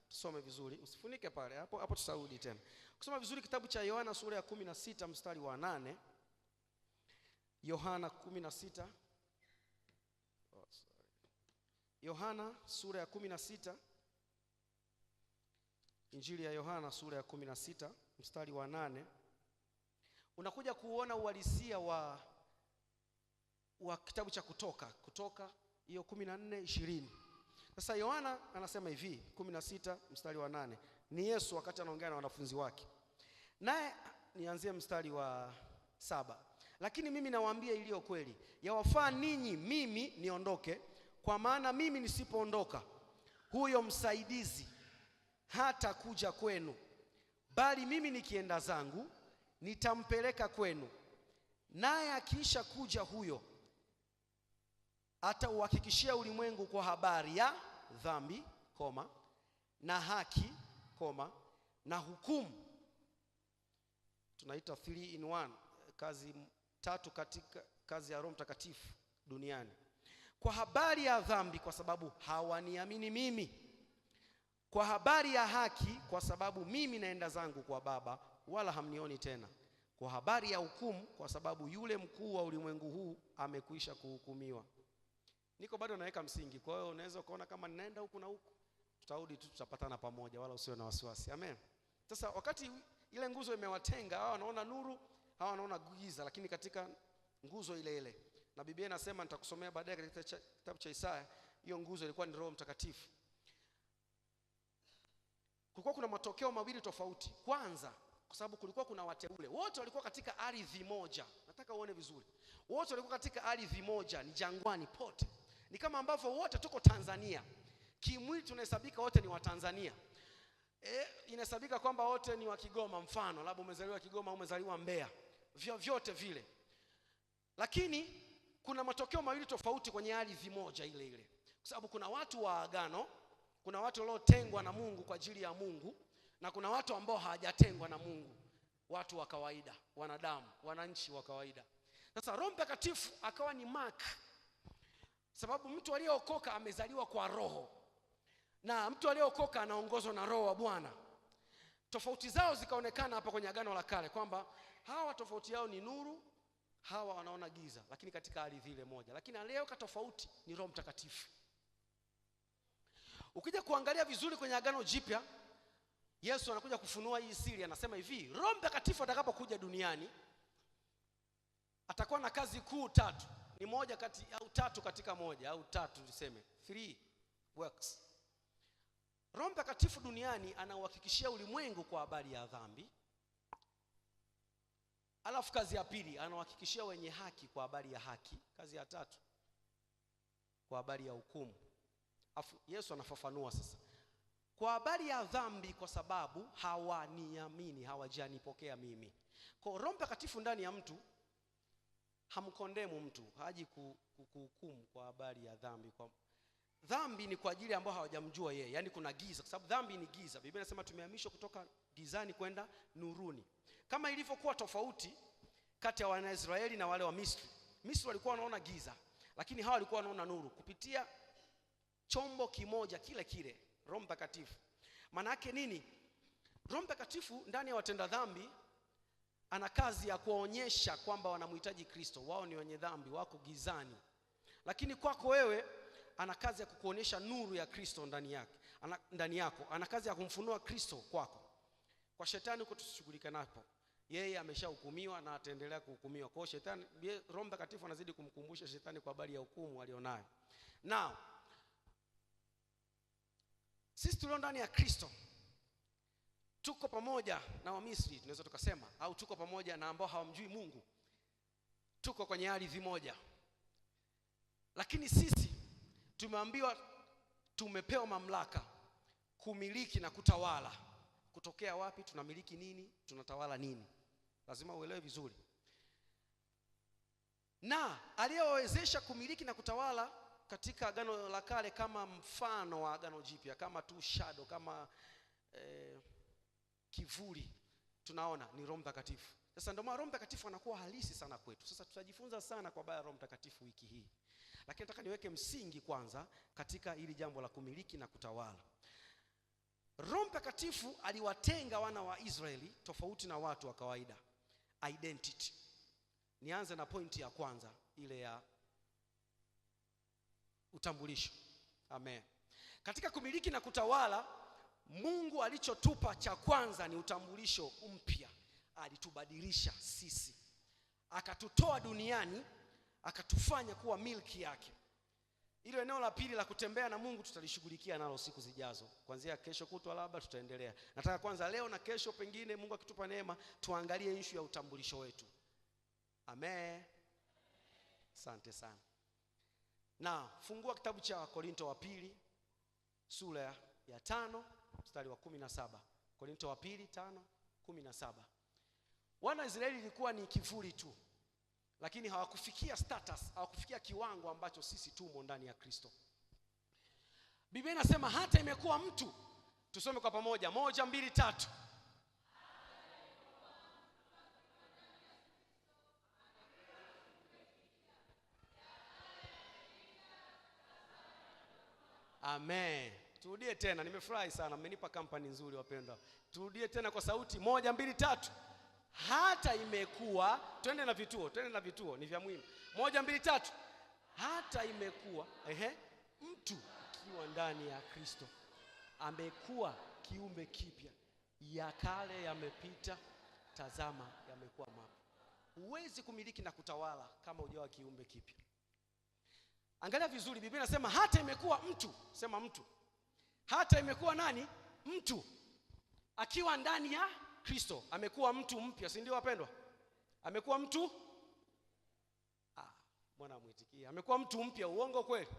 S2: tusome vizuri, usifunike pale, hapo tusarudi tena. Ukisoma vizuri kitabu cha Yohana sura ya 16 mstari wa 8, Yohana 16, Yohana sura ya 16, Injili ya Yohana sura ya 16 mstari wa 8, unakuja kuona uhalisia wa kitabu cha Kutoka hiyo 14:20. Sasa Yohana anasema hivi, 16 mstari wa 8, ni Yesu wakati anaongea na wanafunzi wake. Naye nianzie mstari wa 7. Lakini mimi nawaambia iliyo kweli, yawafaa ninyi mimi niondoke, kwa maana mimi nisipoondoka huyo msaidizi hata kuja kwenu, bali mimi nikienda zangu nitampeleka kwenu. Naye akiisha kuja huyo, atauhakikishia ulimwengu kwa habari ya dhambi, na haki, na hukumu. Tunaita 3 in 1, kazi tatu katika kazi ya Roho Mtakatifu duniani. Kwa habari ya dhambi, kwa sababu hawaniamini mimi; kwa habari ya haki, kwa sababu mimi naenda zangu kwa Baba wala hamnioni tena; kwa habari ya hukumu, kwa sababu yule mkuu wa ulimwengu huu amekwisha kuhukumiwa. Niko bado naweka msingi, kwa hiyo unaweza kuona kama ninaenda huku na huku, tutarudi tu, tutapatana pamoja, wala usiwe na wasiwasi. Amen. Sasa wakati ile nguzo imewatenga, hawa wanaona nuru, hawa wanaona giza, lakini katika nguzo ile ile. Na Biblia inasema, nitakusomea baadaye katika kitabu cha Isaya, hiyo nguzo ilikuwa ni Roho Mtakatifu. Kulikuwa kuna matokeo mawili tofauti. Kwanza, kwa sababu kulikuwa kuna wateule, wote walikuwa katika ardhi moja. Nataka uone vizuri, wote walikuwa katika ardhi moja, ni jangwani pote. Ni kama ambavyo wote tuko Tanzania. Kimwili tunahesabika wote ni wa Tanzania. Inahesabika kwamba wote ni wa Kigoma, mfano labda umezaliwa Kigoma au umezaliwa Mbeya, vyote vile. Lakini kuna matokeo mawili tofauti kwenye ardhi moja ile ile, kwa sababu kuna watu wa agano, kuna watu waliotengwa na Mungu kwa ajili ya Mungu, na kuna watu ambao hawajatengwa na Mungu, watu wa kawaida, wanadamu, wananchi wa kawaida. Sasa Roho Mtakatifu akawa ni mark, sababu mtu aliyeokoka amezaliwa kwa Roho, na mtu aliyeokoka anaongozwa na Roho wa Bwana. Tofauti zao zikaonekana hapa kwenye Agano la Kale, kwamba hawa tofauti yao ni nuru, hawa wanaona giza, lakini katika ardhi ile moja. Lakini aliyeweka tofauti ni Roho Mtakatifu. Ukija kuangalia vizuri kwenye Agano Jipya, Yesu anakuja kufunua hii siri, anasema hivi, Roho Mtakatifu atakapokuja duniani atakuwa na kazi kuu tatu. Ni moja kati au tatu katika moja, au tatu tuseme, 3 works. Roho Mtakatifu duniani anauhakikishia ulimwengu kwa habari ya dhambi. Alafu kazi ya pili, anawahakikishia wenye haki kwa habari ya haki. Kazi ya tatu, kwa habari ya hukumu. Afu Yesu anafafanua sasa, kwa habari ya dhambi, kwa sababu hawaniamini, hawajanipokea mimi. Kwa Roho Mtakatifu ndani ya mtu hamkondemu mtu, haji kuhukumu kwa habari ya dhambi. Kwa dhambi ni kwa ajili ambao hawajamjua yeye, yani kuna giza, kwa sababu dhambi ni giza. Biblia inasema tumehamishwa kutoka gizani kwenda nuruni. Kama ilivyokuwa tofauti kati ya Wanaisraeli na wale wa Misri. Misri walikuwa wanaona giza, lakini hawa walikuwa wanaona nuru kupitia chombo kimoja kile kile, Roho Mtakatifu. Maana yake nini? Roho Mtakatifu ndani ya watenda dhambi ana kazi ya kuonyesha kwamba wanamhitaji Kristo. Wao ni wenye dhambi, wako gizani. Lakini kwako wewe ana kazi ya kukuonyesha nuru ya Kristo ndani yako. Ana kazi ya kumfunua Kristo kwako. Kwa shetani uko tusishughulike napo. Yeye ameshahukumiwa na ataendelea kuhukumiwa. Kwa shetani, Roho Mtakatifu anazidi kumkumbusha shetani kwa habari ya hukumu alionayo. Now, sisi tulio ndani ya Kristo tuko pamoja na Wamisri, tunaweza tukasema, au tuko pamoja na ambao hawamjui Mungu. Tuko kwenye ardhi moja. Lakini sisi tumeambiwa tumepewa mamlaka kumiliki na kutawala. Kutokea wapi? Tunamiliki nini? Tunatawala nini? Lazima uelewe vizuri. Na aliyewawezesha kumiliki na kutawala katika Agano la Kale kama mfano wa Agano Jipya, kama tu shadow, kama kivuli, tunaona ni Roho Mtakatifu. Sasa ndio maana Roho Mtakatifu anakuwa halisi sana kwetu. Sasa tutajifunza sana kwa habari ya Roho Mtakatifu wiki hii. Lakini nataka niweke msingi kwanza katika hili jambo la kumiliki na kutawala. Roho Mtakatifu aliwatenga wana wa Israeli tofauti na watu wa kawaida. Identity. Nianze na pointi ya kwanza, ile ya utambulisho. Amen. Katika kumiliki na kutawala, Mungu alichotupa cha kwanza ni utambulisho mpya. Alitubadilisha sisi, akatutoa duniani, akatufanya kuwa milki yake. Ile eneo la pili la kutembea na Mungu tutalishughulikia nalo siku zijazo. Kuanzia kesho kutwa labda tutaendelea. Nataka kwanza leo na kesho, pengine Mungu akitupa neema, tuangalie issue ya utambulisho wetu. Amen. Asante sana. Na fungua kitabu cha Korinto wa pili sura ya 5 mstari wa 17. Korinto wa pili 5:17. Wana Israeli ilikuwa ni kivuli tu, lakini hawakufikia status, hawakufikia kiwango ambacho sisi tumo ndani ya Kristo. Biblia inasema hata imekuwa mtu. Tusome kwa pamoja, 1, 2, 3. Amen. Turudie tena, nimefurahi sana, mmenipa kampani nzuri wapendwa. Turudie tena kwa sauti, 1, 2, 3. Hata imekuwa, twende na vituo, ni vya muhimu. 1, 2, 3. Hata imekuwa, mtu akiwa ndani ya Kristo amekuwa kiumbe kipya. Ya kale yamepita, tazama yamekuwa mapya. Huwezi kumiliki na kutawala kama hujawa kiumbe kipya. Angalia vizuri, Biblia inasema hata imekuwa mtu. Sema mtu. Hata imekuwa nani? Mtu akiwa ndani ya Kristo amekuwa mtu mpya, si ndio wapendwa? Amekuwa mtu Bwana muitikie. Amekuwa mtu mpya. Uongo kweli?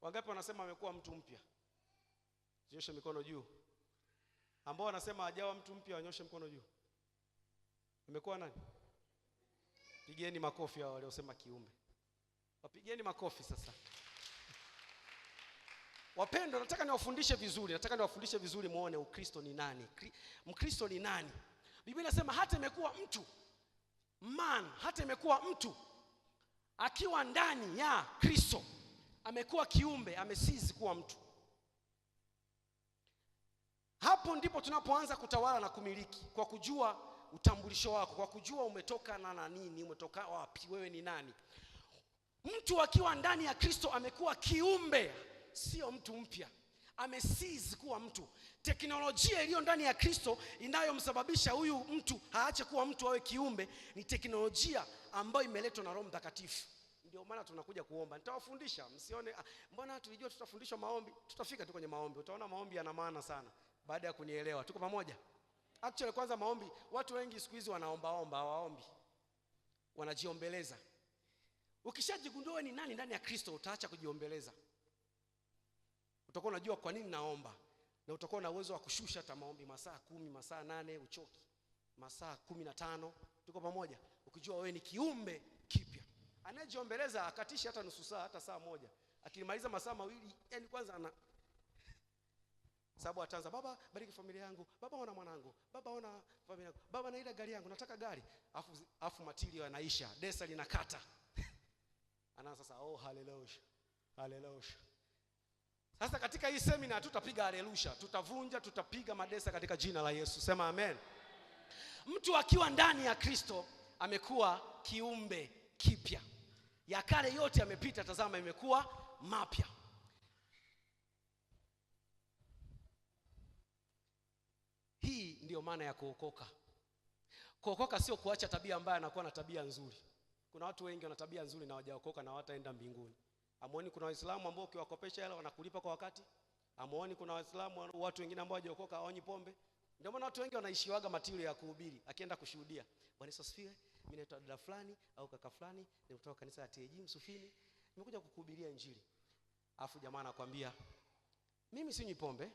S2: Wangapi wanasema amekuwa mtu mpya? Nyosha mikono juu. Ambao wanasema hajawa mtu mpya wanyoshe mkono juu. Amekuwa nani? Pigeni makofi hao waliosema kiumbe. Wapigeni makofi sasa. Wapendwa, nataka niwafundishe vizuri muone Ukristo ni nani. Mkristo ni nani? Biblia inasema hata imekuwa mtu. Hata imekuwa mtu akiwa ndani ya Kristo amekuwa kiumbe, amesizi kuwa mtu. Hapo ndipo tunapoanza kutawala na kumiliki, kwa kujua utambulisho wako, kwa kujua umetoka na nini, umetoka wapi, wewe ni nani. Mtu akiwa ndani ya Kristo amekuwa kiumbe, sio mtu mpya. Amesizi kuwa mtu. Teknolojia iliyo ndani ya Kristo inayomsababisha huyu mtu aache kuwa mtu awe kiumbe ni teknolojia ambayo imeletwa na Roho Mtakatifu. Ndio maana tunakuja kuomba. Nitawafundisha, msione mbona tulijua tutafundishwa maombi. Tutafika tu kwenye maombi. Utaona maombi yana maana sana baada ya kunielewa. Tuko pamoja? Actually kwanza maombi, watu wengi siku hizi wanaomba, hawaombi. Wanajiombeleza. Ukishajigundua ni nani ndani ya Kristo, utaacha kujiombeleza. Utakuwa unajua kwa nini naomba, na utakuwa na uwezo wa kushusha hata maombi masaa 10, masaa 8, uchoki. Masaa 15. Tuko pamoja? Ukijua wewe ni kiumbe kipya. Anayejiombeleza akatishi hata nusu saa, hata saa moja. Akimaliza masaa 2, yani kwanza ana sababu ataanza, baba bariki familia yangu, baba ona mwanangu, baba ona familia yangu, baba na ile gari yangu, nataka gari. Afu material yanaisha, desa linakata. Anaanza sasa, oh haleluya. Sasa katika hii seminar tutapiga haleluya, tutavunja, tutapiga madesa katika jina la Yesu. Sema amen. Mtu akiwa ndani ya Kristo amekuwa kiumbe kipya. Ya kale yote yamepita, tazama imekuwa mapya. Hii ndiyo maana ya kuokoka. Kuokoka sio kuacha tabia mbaya na kuwa na tabia nzuri. Kuna watu wengi wana tabia nzuri na hawajaokoka na hawataenda mbinguni. Amuoni kuna Waislamu ambao ukiwakopesha hela wanakulipa kwa wakati? Amuoni kuna Waislamu watu wengine ambao hawajaokoka hawanyi pombe? Ndio maana watu wengi wanaishiwaga matiro ya kuhubiri, akienda kushuhudia. Bwana Yesu asifiwe. Mimi naitwa dada fulani au kaka fulani, nimetoka kanisa la TAG Msufini. nimekuja kukuhubiria injili. Alafu jamaa anakuambia, mimi sinywi pombe,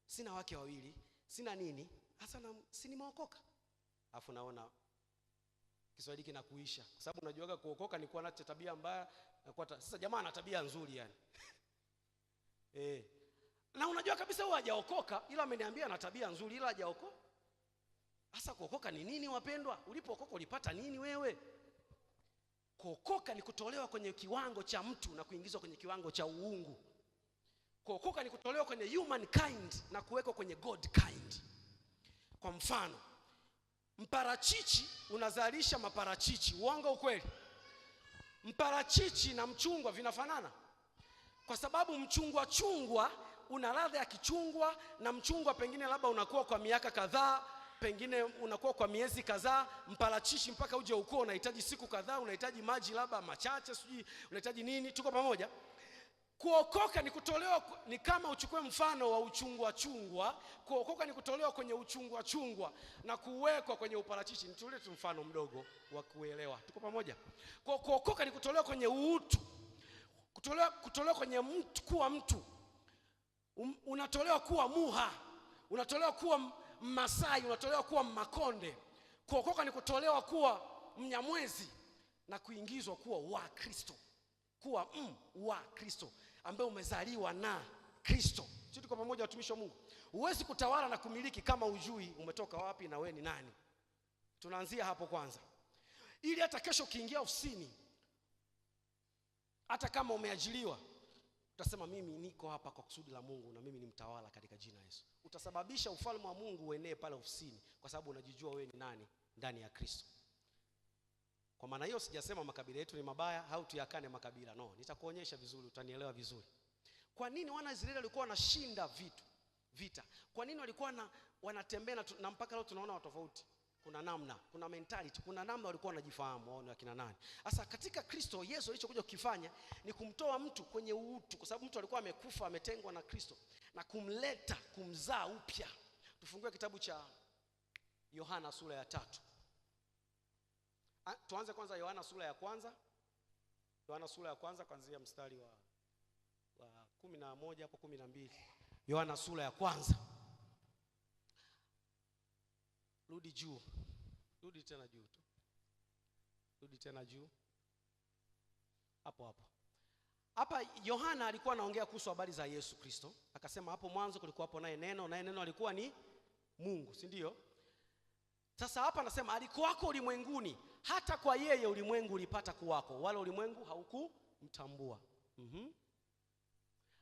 S2: sina wake wawili, sina nini, hasa si nimeokoka. Alafu naona Kiswahili kinakuisha, kwa sababu unajuaga kuokoka ni kuwa na tabia mbaya na kwa sasa jamaa ana tabia nzuri yani. Na unajua kabisa huwa hajaokoka, ila ameniambia ana tabia nzuri ila hajaokoka. Hasa kuokoka ni nini wapendwa? Ulipookoka ulipata nini wewe? Kuokoka ni kutolewa kwenye kiwango cha mtu na kuingizwa kwenye kiwango cha uungu. Kuokoka ni kutolewa kwenye human kind na kuwekwa kwenye God kind. Kwa mfano, mparachichi unazalisha maparachichi. Uongo ukweli? Mparachichi na mchungwa vinafanana? Kwa sababu mchungwa una ladha ya kichungwa, na mchungwa pengine labda unakuwa kwa miaka kadhaa, pengine unakuwa kwa miezi kadhaa. Mparachichi mpaka uje ukue unahitaji siku kadhaa, unahitaji maji labda machache, sijui unahitaji nini. Tuko pamoja? Kuokoka ni kutolewa, ni kama uchukue mfano wa uchungwa. Kuokoka ni kutolewa kwenye uchungwa na kuwekwa kwenye uparachichi. Nitolee tu mfano mdogo wa kuelewa. Tuko pamoja? Kuokoka ni kutolewa kwenye uutu. Kutolewa kwenye mtu, kuwa mtu. Unatolewa kuwa Muha, unatolewa kuwa Masai, unatolewa kuwa Makonde. Kuokoka ni kutolewa kuwa Mnyamwezi na kuingizwa kuwa wa Kristo. Kuwa wa Kristo ambaye umezaliwa na Kristo. Sisi tuko pamoja watumishi wa Mungu. Huwezi kutawala na kumiliki kama ujui umetoka wapi na we ni nani. Tunaanzia hapo kwanza. Ili hata kesho ukiingia ofisini, hata kama umeajiriwa, utasema mimi niko hapa kwa kusudi la Mungu na mimi ni mtawala katika jina la Yesu. Utasababisha ufalme wa Mungu uenee pale ofisini kwa sababu unajijua wewe ni nani ndani ya Kristo. Kwa maana hiyo sijasema makabila yetu ni mabaya au tuyakane makabila. No, nitakuonyesha vizuri, utanielewa vizuri. Kwa nini wana Israeli walikuwa wanashinda vita? Kwa nini walikuwa wanatembea na mpaka leo tunaona watofauti? Kuna namna, kuna mentality, kuna namna walikuwa wanajifahamu wao ni wakina nani. Sasa katika Kristo Yesu alichokuja kukifanya ni kumtoa mtu kwenye uutu, kwa sababu mtu alikuwa amekufa, ametengwa na Kristo, na kumzaa upya. Tufungue kitabu cha Yohana sura ya 3. Tuanze kwanza Yohana sura ya kwanza. Yohana sura ya kwanza kuanzia mstari wa 11 hapo 12. Yohana sura ya kwanza. Rudi juu. Rudi tena juu tu. Rudi tena juu. Hapo. Hapa Yohana alikuwa anaongea kuhusu habari za Yesu Kristo. Akasema hapo mwanzo kulikuwa hapo naye neno, naye neno alikuwa ni Mungu, si ndio? Sasa hapa anasema alikuwako ulimwenguni, hata kwa yeye ulimwengu ulipata kuwako, wala ulimwengu haukumtambua.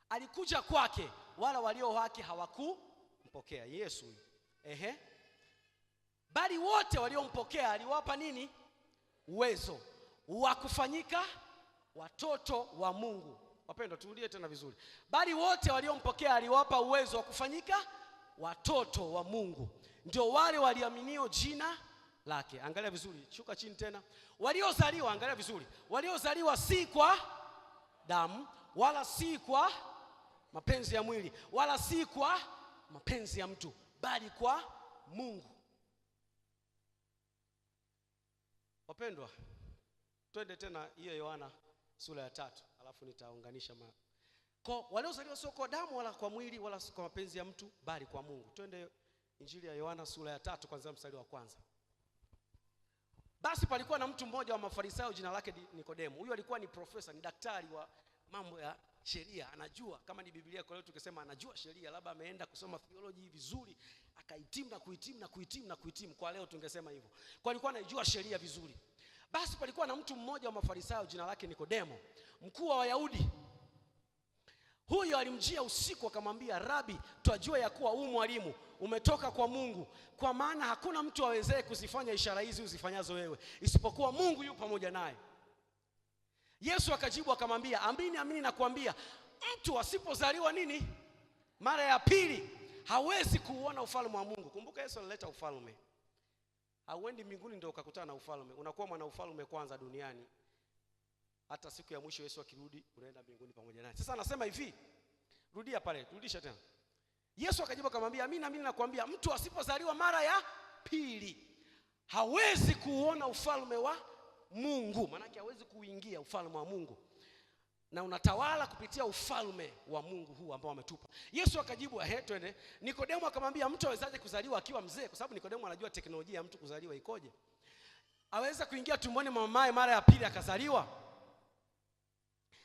S2: Alikuja kwake, wala walio wake hawakumpokea. Yesu. Bali wote waliompokea aliwapa nini? Uwezo wa kufanyika watoto wa Mungu. Wapendwa, turudie tena vizuri. Bali wote waliompokea aliwapa uwezo wa kufanyika watoto wa Mungu, ndio wale waliaminio jina lake. Angalia vizuri, shuka chini tena. Waliozaliwa, angalia vizuri. Waliozaliwa si kwa damu, wala si kwa mapenzi ya mwili, wala si kwa mapenzi ya mtu, bali kwa Mungu. Wapendwa, twende tena hiyo Yohana sura ya 3, alafu nitaunganisha kwa waliozaliwa sio kwa damu wala kwa mwili wala kwa mapenzi ya mtu, bali kwa Mungu. Twende Injili ya Yohana sura ya 3 kuanzia mstari wa 1. Basi palikuwa na mtu mmoja wa Mafarisayo jina lake Nikodemo. Huyu alikuwa ni profesa, ni daktari wa mambo ya sheria, anajua kama ni Biblia kwa leo tukisema anajua sheria, labda ameenda kusoma theology vizuri, akahitimu na kuhitimu. Kwa leo tungesema hivyo. Kwa alikuwa anajua sheria vizuri. Basi palikuwa na mtu mmoja wa Mafarisayo jina lake Nikodemo, mkuu wa Wayahudi. Huyo alimjia usiku akamwambia, Rabi, twajua ya kuwa mwalimu umetoka kwa Mungu, kwa maana hakuna mtu awezaye kuzifanya ishara hizi uzifanyazo wewe, isipokuwa Mungu yu pamoja naye. Yesu akajibu akamwambia, amini amini nakuambia, mtu asipozaliwa nini? Mara ya pili, hawezi kuuona ufalme wa Mungu. Kumbuka Yesu alileta ufalme. Hauendi mbinguni ndio ukakutana na ufalme. Unakuwa mwana ufalme kwanza duniani. Hata siku ya mwisho Yesu akirudi unaenda mbinguni pamoja naye. Sasa anasema hivi. Rudia pale, rudisha tena. Yesu akajibu akamwambia, amini amini nakuambia, mtu asipozaliwa mara ya pili hawezi kuuona ufalme wa Mungu. Maana yake hawezi kuingia ufalme wa Mungu. na unatawala kupitia ufalme wa Mungu huu ambao ametupa. Yesu akajibu, twende. Nikodemo akamwambia, mtu awezaje kuzaliwa akiwa mzee? Kwa sababu Nikodemo anajua teknolojia ya mtu kuzaliwa ikoje. Aweza kuingia tumboni mwa mamaye mara ya pili akazaliwa?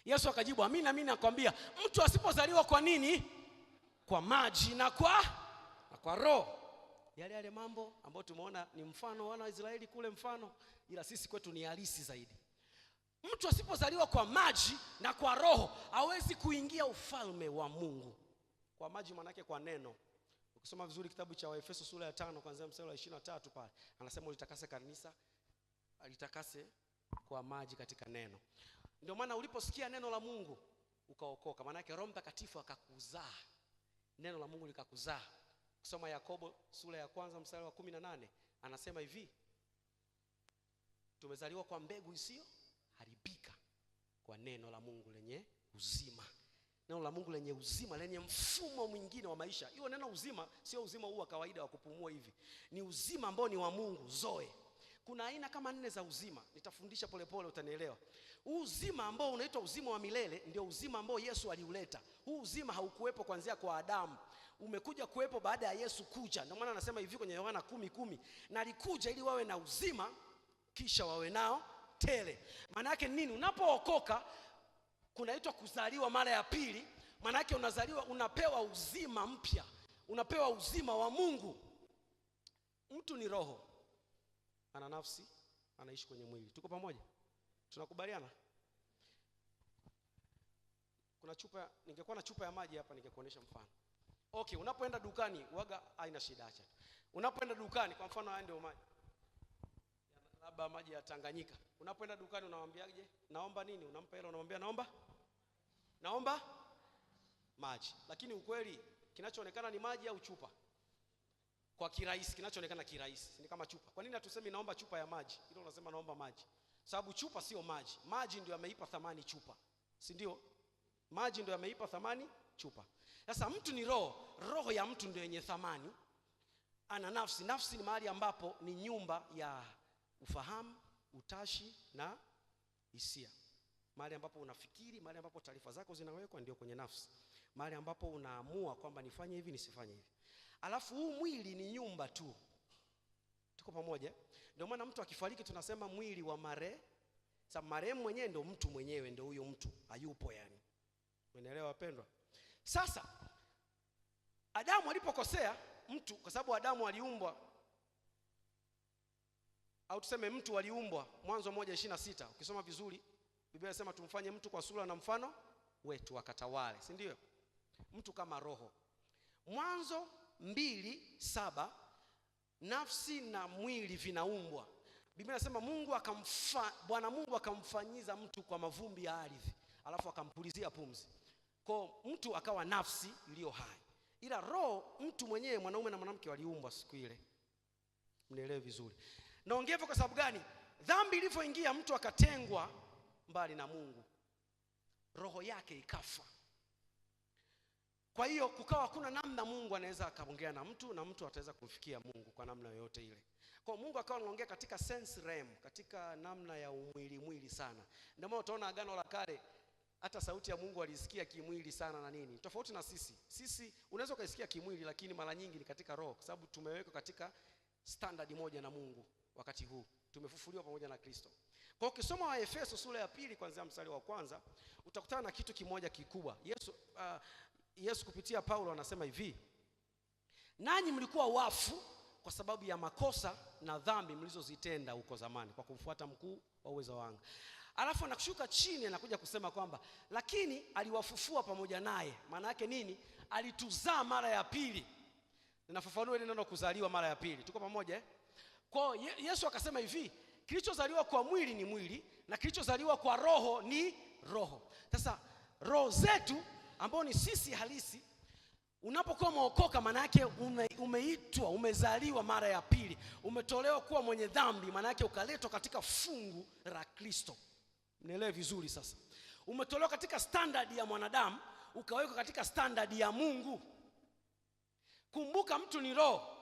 S2: Yesu akajibu, amina mimi nakwambia, mtu asipozaliwa kwa nini? Kwa maji na kwa roho. Yale mambo ambayo tumeona ni mfano wana wa Israeli kule mfano, ila sisi kwetu ni halisi zaidi. Mtu asipozaliwa kwa maji na kwa roho hawezi kuingia ufalme wa Mungu. Kwa maji maana yake kwa neno. Ukisoma vizuri kitabu cha Waefeso sura ya 5 kuanzia mstari wa 23 pale, anasema ulitakase kanisa, alitakase kwa maji katika neno. Ndio maana uliposikia neno la Mungu ukaokoka, maana yake Roho Mtakatifu akakuzaa. Neno la Mungu likakuzaa. Kusoma Yakobo sura ya 1 mstari wa 18, anasema hivi, tumezaliwa kwa mbegu isiyo haribika, kwa neno la Mungu lenye uzima. Neno la Mungu lenye uzima, lenye mfumo mwingine wa maisha. Hiyo neno uzima sio uzima huu wa kawaida wa kupumua hivi. Ni uzima ambao ni wa Mungu, zoe. Kuna aina kama 4 za uzima. Nitafundisha polepole utanielewa. Huu uzima ambao unaitwa uzima wa milele ndio uzima ambao Yesu aliuleta. Huu uzima haukuwepo kuanzia kwa Adamu. Umekuja kuwepo baada ya Yesu kuja. Ndio maana anasema hivi kwenye Yohana 10:10, na alikuja ili wawe na uzima kisha wawe nao tele. Maana yake nini? Unapookoka kunaitwa kuzaliwa mara ya pili. Maana yake unazaliwa, unapewa uzima mpya. Unapewa uzima wa Mungu. Mtu ni roho, ana nafsi, anaishi kwenye mwili. Tuko pamoja? Tunakubaliana? Kuna chupa, ningekuwa na chupa ya maji hapa ningekuonesha mfano. Okay, unapoenda dukani, waga haina shida, acha. Unapoenda dukani, kwa mfano haya ndio maji. Labda maji ya Tanganyika. Unapoenda dukani unamwambiaje? Naomba nini? Unampa hela, unamwambia naomba maji. Lakini ukweli kinachoonekana ni maji au chupa? Kwa kirahisi, kinachoonekana kirahisi ni kama chupa. Kwa nini hatusemi naomba chupa ya maji? Hilo unasema naomba maji. Sababu chupa sio maji. Maji ndio yameipa thamani chupa. Si ndio? Maji ndio yameipa thamani chupa. Sasa mtu ni roho. Roho ya mtu ndio yenye thamani. Ana nafsi. Nafsi ni mahali ambapo ni nyumba ya ufahamu, utashi na hisia. Mahali ambapo unafikiri, mahali ambapo taarifa zako zinawekwa, ndio kwenye nafsi. Mahali ambapo unaamua kwamba nifanye hivi nisifanye hivi. Alafu huu mwili ni nyumba tu. Tuko pamoja? Ndio maana mtu akifariki tunasema mwili wa sababu marehemu mwenyewe ndio mtu mwenyewe, ndio huyo mtu hayupo yani. Umeelewa wapendwa? Sasa Adamu alipokosea, mtu, kwa sababu Adamu aliumbwa, au tuseme mtu aliumbwa, Mwanzo 1:26. Ukisoma vizuri Biblia inasema tumfanye mtu kwa sura na mfano wetu akatawale, si ndio? Mtu kama roho. Mwanzo 2:7, nafsi na mwili vinaumbwa. Biblia inasema Bwana Mungu akamfanyiza mtu kwa mavumbi ya ardhi, alafu akampulizia pumzi. Kwa mtu akawa nafsi iliyo hai. Ila roho, mtu mwenyewe, mwanaume na mwanamke waliumbwa siku ile. Mnielewe vizuri. Naongea hivyo kwa sababu gani? Dhambi ilipoingia mtu akatengwa mbali na Mungu. Roho yake ikafa. Kwa hiyo kukawa hakuna namna Mungu anaweza akaongea na mtu na mtu ataweza kumfikia Mungu kwa namna yoyote ile. Kwa Mungu akawa anaongea katika sense realm, katika namna ya mwili sana. Ndio maana utaona Agano la Kale hata sauti ya Mungu alisikia kimwili sana na nini. Tofauti na sisi. Sisi unaweza kusikia kimwili lakini mara nyingi ni katika roho, kwa sababu tumewekwa katika standard moja na Mungu wakati huu. Tumefufuliwa pamoja na Kristo. Kwa ukisoma Waefeso sura ya 2 kuanzia mstari wa 1 utakutana na kitu kimoja kikubwa. Yesu kupitia Paulo anasema hivi: nanyi mlikuwa wafu kwa sababu ya makosa na dhambi mlizozitenda huko zamani kwa kumfuata mkuu wa uwezo wa anga. Alafu anakushuka chini anakuja kusema kwamba lakini aliwafufua pamoja naye. Maana yake nini? Alituzaa mara ya pili. Ninafafanua ile neno kuzaliwa mara ya pili. Tuko pamoja? Kwa Yesu akasema hivi, kilichozaliwa kwa mwili ni mwili na kilichozaliwa kwa roho ni roho. Sasa roho zetu ambao ni sisi halisi, unapokuwa umeokoka maana yake umeitwa, umezaliwa mara ya pili. Umetolewa kuwa mwenye dhambi, maana yake ukaletwa katika fungu la Kristo. Mnielewe vizuri sasa. Umetolewa katika standard ya mwanadamu, ukawekwa katika standard ya Mungu. Kumbuka mtu ni roho.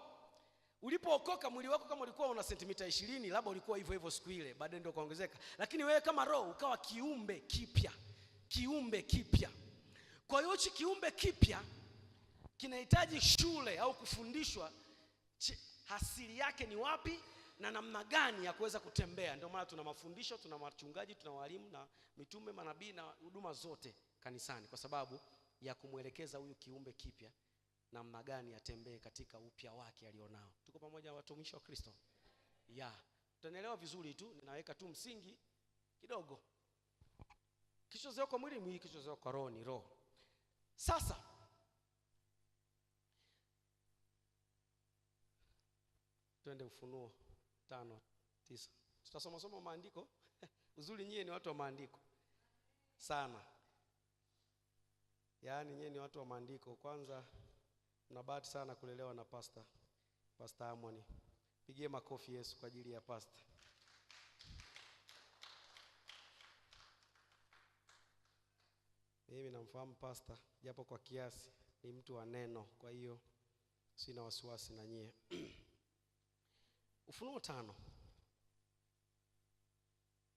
S2: Ulipookoka mwili wako kama ulikuwa una sentimita 20, labda ulikuwa hivyo hivyo siku ile, baadaye ndio kaongezeka. Lakini wewe kama roho ukawa kiumbe kipya. kiumbe kipya. Kwa hiyo hichi kiumbe kipya kinahitaji shule au kufundishwa asili yake ni wapi na namna gani ya kuweza kutembea. Ndio maana tuna mafundisho, tuna wachungaji, tuna walimu na mitume, manabii na huduma zote kanisani, kwa sababu ya kumwelekeza huyu kiumbe kipya namna gani atembee katika upya wake alionao. Tuko pamoja watumishi wa Kristo? Tutanielewa vizuri tu, ninaweka tu msingi kidogo. Kichozeo kwa mwili, mwili kichozeo kwa roho ni roho. Sasa twende Ufunuo 5:9. Tutasoma soma maandiko. Uzuri nyie ni watu wa maandiko sana. Yaani nyie ni watu wa maandiko. Kwanza mna bahati sana kulelewa na Pastor Harmony. Pigie makofi Yesu kwa ajili ya pastor. Mimi namfahamu pastor japo kwa kiasi, ni mtu wa neno, kwa hiyo sina wasiwasi na nyie. Ufunuo 5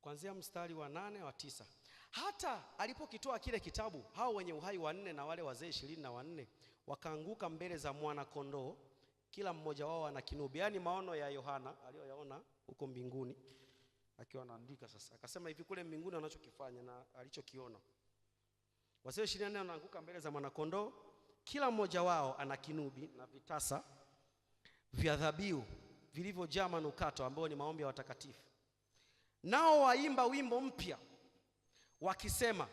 S2: kuanzia mstari wa 8 wa 9. Hata alipokitoa kile kitabu, hao wenye uhai 4 na wale wazee 24 wakaanguka mbele za mwana kondoo, kila mmoja wao ana kinubi. Yaani maono ya Yohana aliyoyaona huko mbinguni, akiwa anaandika sasa. Akasema hivi kule mbinguni wanachokifanya na alichokiona. Wazee 24 wanaanguka mbele za mwana kondoo, kila mmoja wao ana kinubi na vitasa vya dhabihu vilivyojaa manukato, ambao ni maombi ya watakatifu. Nao waimba wimbo mpya wakisema,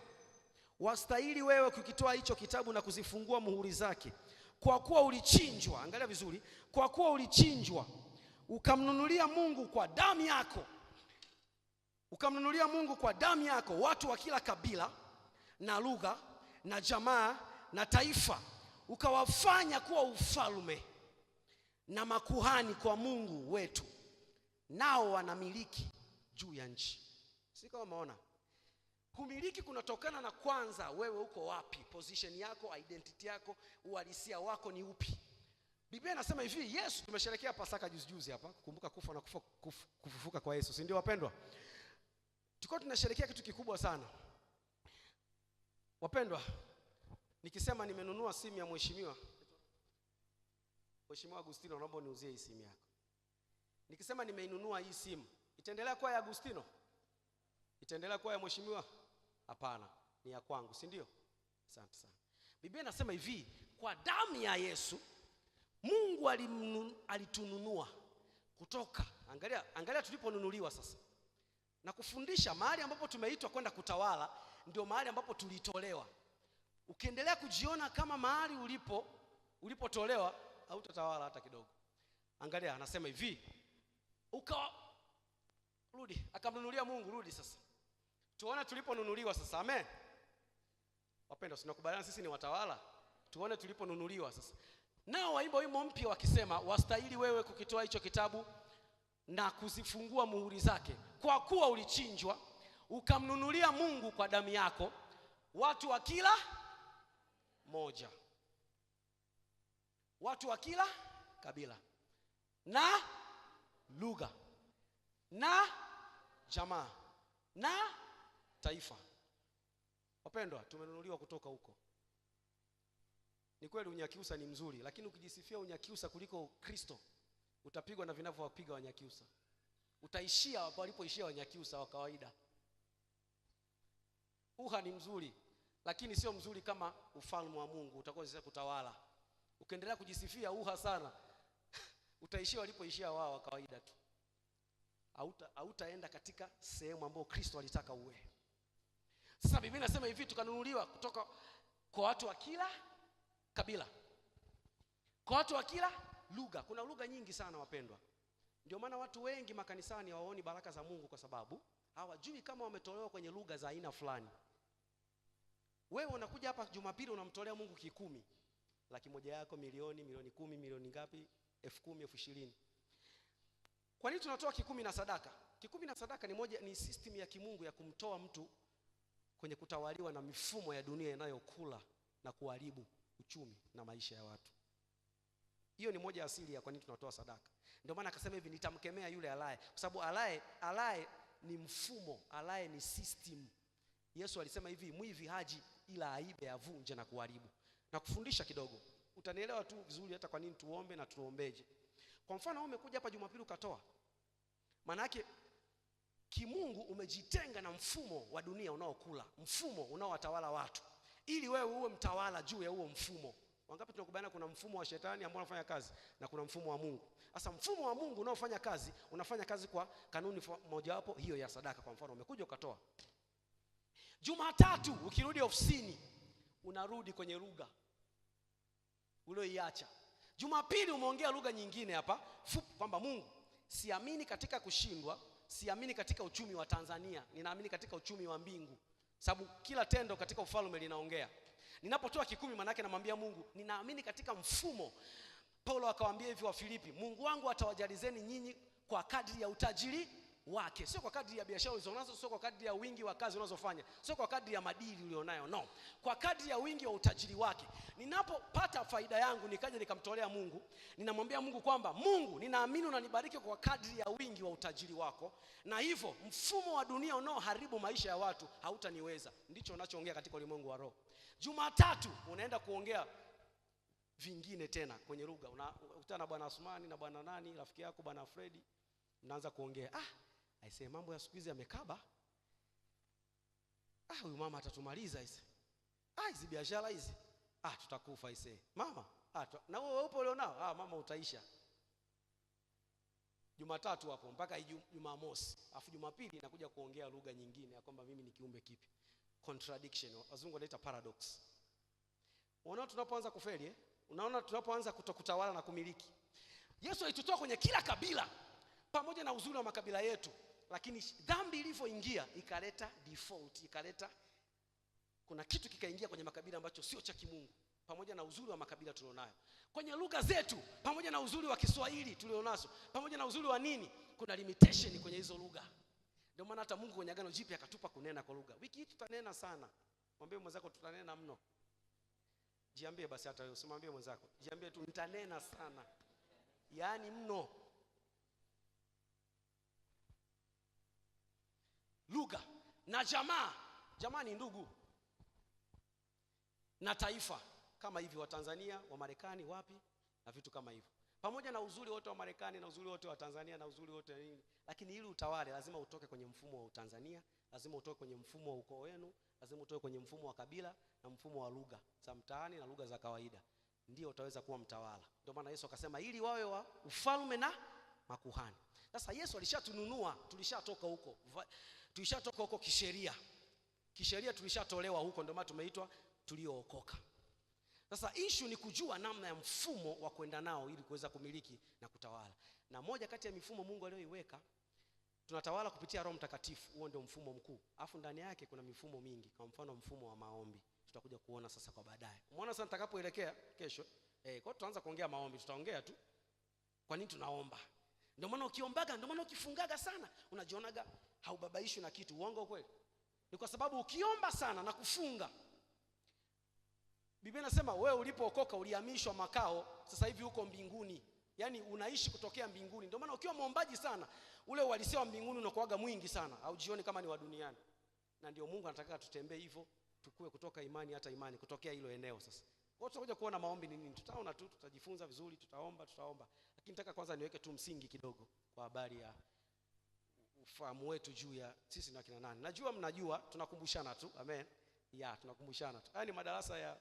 S2: wastahili wewe kukitoa hicho kitabu na kuzifungua muhuri zake, kwa kuwa ulichinjwa. Angalia vizuri, kwa kuwa ulichinjwa ukamnunulia Mungu kwa damu yako, ukamnunulia Mungu kwa damu yako watu wa kila kabila na lugha na jamaa na taifa, ukawafanya kuwa ufalme na makuhani kwa Mungu wetu, nao wanamiliki juu ya nchi. Si kama umeona? Kumiliki kunatokana na kwanza wewe uko wapi, position yako, identity yako, uhalisia wako ni upi. Biblia inasema hivi, Yesu, tumesherehekea Pasaka juzi hapa, kukumbuka kufa na kufufuka kwa Yesu, si ndio wapendwa? Tulikuwa tunasherehekea kitu kikubwa sana. Wapendwa, nikisema nimenunua simu ya Mheshimiwa Agustino, naomba uniuzie hii simu yako. Nikisema nimeinunua hii simu, itaendelea kuwa ya Agustino? Itaendelea kuwa ya Mheshimiwa? Hapana, ni ya kwangu, si ndio? Asante sana. Biblia inasema hivi, kwa damu ya Yesu Mungu alitununua kutoka, angalia tuliponunuliwa sasa. Na kufundisha mahali ambapo tumeitwa kwenda kutawala, ndio mahali ambapo tulitolewa. Ukiendelea kujiona kama mahali ulipotolewa, hautatawala hata kidogo. Angalia, anasema hivi, rudi, akamnunulia Mungu, rudi sasa. Tuone tuliponunuliwa sasa. Amen. Wapendwa, tunakubaliana sisi ni watawala. Tuone tuliponunuliwa sasa. Nao waimba wimbo mpya wakisema, wastahili wewe kukitoa hicho kitabu na kuzifungua muhuri zake, kwa kuwa ulichinjwa ukamnunulia Mungu kwa damu yako watu wa kila moja, watu wa kila kabila na lugha na jamaa na taifa. Wapendwa, tumenunuliwa kutoka huko. Ni kweli Unyakyusa ni mzuri, lakini ukijisifia Unyakyusa kuliko Kristo, utapigwa na vinavyowapiga Wanyakyusa. Utaishia walipoishia Wanyakyusa wa kawaida. Uha ni mzuri, lakini sio mzuri kama ufalme wa Mungu utakoza kutawala. Ukiendelea kujisifia uha sana, utaishia walipoishia wao wa kawaida tu. Hautaenda katika sehemu ambayo Kristo alitaka uwe. Sasa Biblia inasema hivi, tukanunuliwa kutoka kwa watu wa kila kabila, kwa watu wa kila lugha. Kuna lugha nyingi sana wapendwa. Ndio maana watu wengi makanisani hawaoni baraka za Mungu, kwa sababu hawajui kama wametolewa kwenye lugha za aina fulani. Wewe unakuja hapa Jumapili unamtolea Mungu 10,000, 100,000 yako, milioni 10,000, milioni ngapi, 10,000, 20,000. Kwa nini tunatoa 10,000 na sadaka? 10,000 na sadaka ni system ya kimungu ya kumtoa mtu kwenye kutawaliwa na mifumo ya dunia inayokula na kuharibu uchumi na maisha ya watu. Hiyo ni moja asili ya kwa nini tunatoa sadaka. Ndio maana akasema hivi, nitamkemea yule alaye, kwa sababu alaye ni mfumo, alaye ni system Yesu alisema hivi, mwivi haji ila aibe, avunje na kuharibu. Na kufundisha kidogo, utanielewa tu vizuri hata kwa nini tuombe na tuombeje. Kwa mfano wewe umekuja hapa Jumapili ukatoa, maana yake kimungu umejitenga na mfumo wa dunia unaokula, mfumo unaowatawala watu, ili wewe uwe mtawala juu ya huo mfumo. Wangapi tunakubaliana kuna mfumo wa shetani ambao unafanya kazi na kuna mfumo wa Mungu? Sasa mfumo wa Mungu unaofanya kazi, unafanya kazi kwa kanuni mojawapo hiyo ya sadaka. Kwa mfano umekuja ukatoa Jumatatu, ukirudi ofisini unarudi kwenye lugha ulioiacha. Jumapili umeongea lugha nyingine hapa kwamba Mungu, siamini katika kushindwa, siamini katika uchumi wa Tanzania, ninaamini katika uchumi wa mbingu. Sababu kila tendo katika ufalme linaongea. Ninapotoa 10 maana yake namwambia Mungu, ninaamini katika mfumo. Paulo akawaambia hivi wa Filipi, Mungu wangu atawajalizeni nyinyi kwa kadri ya utajiri wake, sio kwa kadri ya biashara ulizonazo, sio kwa kadri ya wingi wa kazi unazofanya, sio kwa kadri ya madili ulionayo, no, kwa kadri ya wingi wa utajiri wake. Ninapopata faida yangu nikaje nikamtolea Mungu, ninamwambia Mungu kwamba Mungu, ninaamini unanibariki kwa kadri ya wingi wa utajiri wako, na hivyo mfumo wa dunia unaoharibu maisha ya watu hautaniweza. Ndicho unachoongea katika ulimwengu wa roho. Jumatatu unaenda kuongea vingine tena kwenye lugha. Unakutana na bwana Asmani na bwana nani rafiki yako bwana Fredi, mnaanza kuongea, aisee mambo ya siku hizi yamekaba. Huyu mama atatumaliza hizi. Hizi biashara hizi. Tutakufa aisee. Mama, na wewe upo leo nao? Mama utaisha. Jumatatu hapo mpaka Jumamosi. Alafu Jumapili nakuja kuongea lugha nyingine ya kwamba mimi ni kiumbe kipi. Contradiction. Wazungu wanaita paradox. Unaona tunapoanza kufeli, unaona tunapoanza kutokutawala na kumiliki. Yesu alitutoa kwenye kila kabila pamoja na uzuri wa makabila yetu, lakini dhambi ilivyoingia ikaleta default, ikaleta kuna kitu kikaingia kwenye makabila ambacho sio cha kimungu. Pamoja na uzuri wa makabila tulionayo, kwenye lugha zetu, pamoja na uzuri wa Kiswahili tulionazo, pamoja na uzuri wa nini, kuna limitation kwenye hizo lugha. Ndio maana hata Mungu kwenye Agano Jipya akatupa kunena kwa lugha. Wiki hii tutanena sana. Mwambie mwenzako tutanena mno. Jiambie basi, hata wewe usimwambie mwenzako, jiambie tu nitanena sana. Yaani mno. Lugha na jamaa ni ndugu na taifa, kama hivi wa Tanzania, wa Marekani, wapi na vitu kama hivyo. Pamoja na uzuri wote wa Marekani na uzuri wote wa Tanzania na uzuri wote nini, lakini ili utawale lazima utoke kwenye mfumo wa Tanzania, lazima utoke kwenye mfumo wa ukoo wenu, lazima utoke kwenye mfumo wa kabila na mfumo wa lugha za mtaani na lugha za kawaida, ndio utaweza kuwa mtawala. Ndio maana Yesu akasema ili wawe wa ufalme na makuhani. Sasa Yesu alishatununua, tulishatoka huko kisheria. Kisheria tulishatolewa huko, ndio maana tumeitwa tuliookoka. Sasa issue ni kujua namna ya mfumo wa kwenda nao ili kuweza kumiliki na kutawala. Na moja kati ya mifumo Mungu aliyoiweka, tunatawala kupitia Roho Mtakatifu. Huo ndio mfumo mkuu. Alafu ndani yake kuna mifumo mingi. Kwa mfano mfumo wa maombi. Tutakuja kuona sasa kwa baadaye. Umeona sasa nitakapoelekea kesho, kwa tutaanza kuongea maombi, tutaongea tu kwa nini tunaomba. Ndio maana ukiombaga, ndio maana ukifungaga sana, unajionaga haubabaishwi na kitu. Uongo kweli? Ni kwa sababu ukiomba sana na kufunga, Biblia inasema wewe ulipookoka ulihamishwa makao, sasa hivi uko mbinguni. Yaani unaishi kutokea mbinguni. Ndio maana ukiwa muombaji sana, ule uhalisia wa mbinguni unakuaga mwingi sana, au jioni kama ni wa duniani. Na ndio Mungu anataka tutembee hivyo, tukue kutoka imani hata imani, kutokea hilo eneo sasa. Kwa hiyo tutakuja kuona maombi ni nini. Tutaona tu, tutajifunza vizuri, tutaomba. Lakini nataka kwanza niweke tu msingi kidogo kwa habari ya ufahamu wetu juu ya sisi na kina nani. Najua mnajua, tunakumbushana tu. Amen. Tunakumbushana tu. Haya ni madarasa ya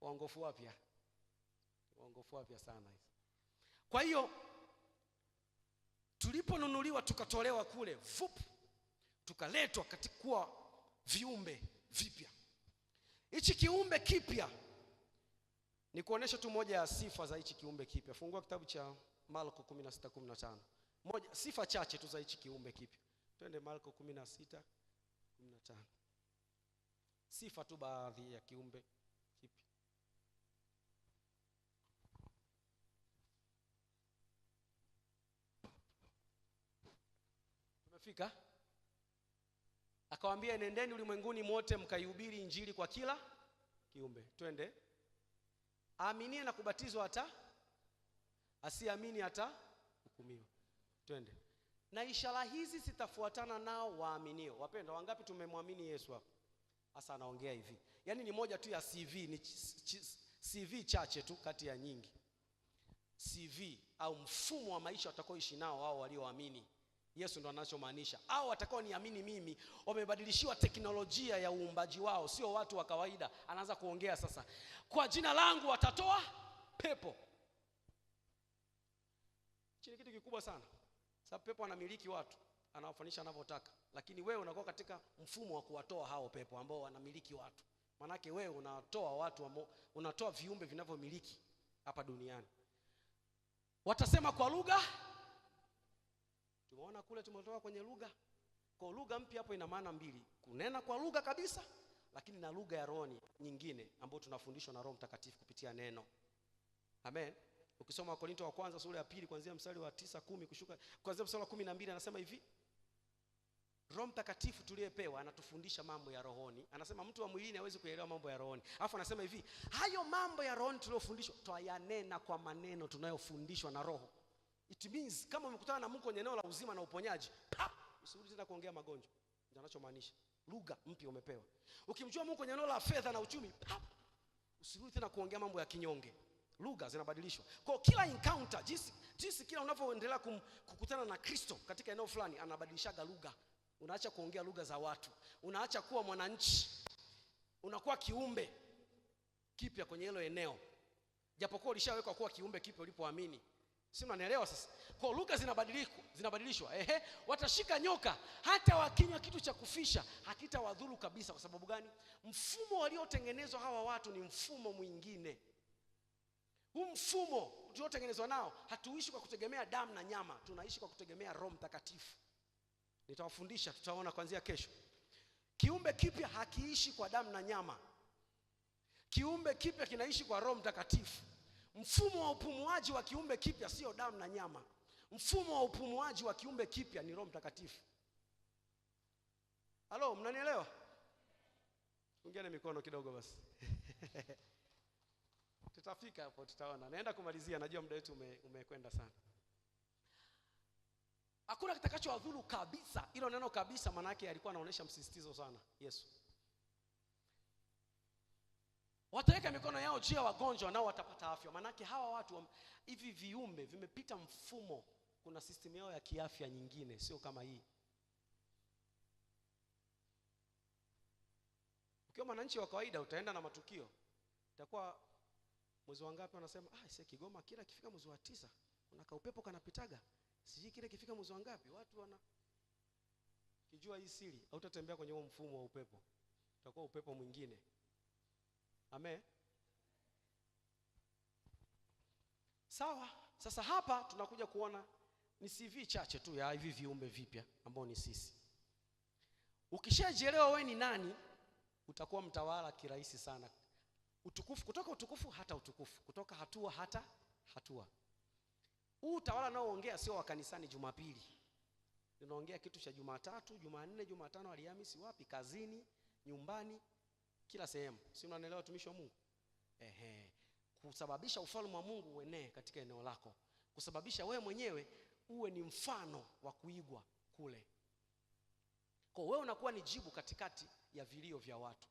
S2: waongofu wapya. Waongofu wapya sana hizi. Kwa hiyo tuliponunuliwa tukatolewa kule, tukaletwa katika kuwa viumbe vipya. Hichi kiumbe kipya ni kuonesha tu moja ya sifa za hichi kiumbe kipya. Fungua kitabu cha Marko 16:15. Moja sifa chache tu za hichi kiumbe kipya. Twende Marko 16:15. Sifa tu baadhi ya kiumbe kipya. Tumefika? Akawaambia nendeni ulimwenguni mote mkaihubiri injili kwa kila kiumbe. Twende. Aaminie na kubatizwa hata, asiamini hata hukumiwa. Twende. Na ishara hizi zitafuatana nao waaminio. Wapendwa, wangapi tumemwamini Yesu hapa? Sasa anaongea hivi. Yaani ni moja tu ya CV, ni CV chache tu kati ya nyingi. CV au mfumo wa maisha watakaoishi nao wao walioamini. Yesu ndo anachomaanisha. Au watakao niamini mimi wamebadilishiwa teknolojia ya uumbaji wao, sio watu wa kawaida. Anaanza kuongea sasa. Kwa jina langu watatoa pepo. Chini kitu kikubwa sana. Sababu pepo anamiliki watu, anawafanisha anavyotaka. Lakini wewe unakuwa katika mfumo wa kuwatoa hao pepo ambao wanamiliki watu. Manake wewe unatoa watu ambao unatoa viumbe vinavyomiliki hapa duniani. Watasema kwa lugha. Tumeona kule tumetoka kwenye lugha. Kwa lugha mpya hapo ina maana mbili. Kunena kwa lugha kabisa, lakini na lugha ya roho nyingine ambayo tunafundishwa na Roho Mtakatifu kupitia neno. Amen. Ukisoma Wakorintho wa kwanza sura ya 2 kuanzia mstari wa 9, 10 kushuka kuanzia mstari wa 12 anasema hivi. Roho Mtakatifu tuliyepewa anatufundisha mambo ya rohoni. Anasema mtu wa mwilini hawezi kuelewa mambo ya rohoni. Alafu anasema hivi, hayo mambo ya rohoni tuliyofundishwa twayanena kwa maneno tunayofundishwa na Roho. It means kama umekutana na Mungu kwenye eneo la uzima na uponyaji, usirudi tena kuongea magonjwa. Ndio anachomaanisha. Lugha mpya umepewa. Ukimjua Mungu kwenye eneo la fedha na uchumi, usirudi tena kuongea mambo ya kinyonge. Lugha zinabadilishwa. Kwa kila encounter, jinsi kila unavyoendelea kukutana na Kristo katika eneo fulani, anabadilishaga lugha. Unaacha kuongea lugha za watu. Unaacha kuwa mwananchi. Unakuwa kiumbe kipya kwenye hilo eneo. Japokuwa ulishawekwa kuwa kiumbe kipya ulipoamini. Si unanielewa sasa? Kwa lugha zinabadilishwa. Watashika nyoka, hata wakinywa kitu cha kufisha hakitawadhuru kabisa. Kwa sababu gani? Mfumo waliotengenezwa hawa watu ni mfumo mwingine. Huu mfumo tuliotengenezwa nao, hatuishi kwa kutegemea damu na nyama, tunaishi kwa kutegemea Roho Mtakatifu. Nitawafundisha, tutaona kuanzia kesho. Kiumbe kipya hakiishi kwa damu na nyama. Kiumbe kipya kinaishi kwa Roho Mtakatifu. Mfumo wa upumuaji wa kiumbe kipya sio damu na nyama. Mfumo wa upumuaji wa kiumbe kipya ni Roho Mtakatifu. Halo, mnanielewa? Ungeane mikono kidogo basi. Tutafika hapo, tutaona. Naenda kumalizia, najua muda wetu umekwenda sana. Hakuna kitakachowadhuru kabisa. Hilo neno kabisa maana yake alikuwa anaonyesha msisitizo sana Yesu. Wataweka mikono yao juu ya wagonjwa nao watapata afya. Maana yake hawa watu hivi viumbe vimepita mfumo, kuna system yao ya kiafya nyingine, sio kama hii. Ukiwa mwananchi wa kawaida utaenda na matukio. Itakuwa mwezi wa ngapi wanasema, sasa Kigoma kila kifika mwezi wa 9 kuna kaupepo kanapitaga. Siji kile kifika mwezi wa ngapi watu wana kijua hii siri, hautatembea kwenye huo mfumo wa upepo. Utakuwa upepo mwingine. Amen. Sawa, sasa hapa tunakuja kuona ni CV chache tu ya hivi viumbe vipya ambao ni sisi. Ukishajielewa wewe ni nani, utakuwa mtawala kirahisi sana. Utukufu, kutoka utukufu hata utukufu, kutoka hatua hata hatua. Huu utawala naoongea sio wa kanisani Jumapili. Ninaongea kitu cha Jumatatu, Jumanne, Jumatano, Alhamisi, wapi? Kazini, nyumbani, kila sehemu. Si unanielewa watumishi wa Mungu? Kusababisha ufalme wa Mungu uenee katika eneo lako. Kusababisha wewe mwenyewe uwe ni mfano wa kuigwa kule. Kwa wewe unakuwa ni jibu katikati ya vilio vya watu.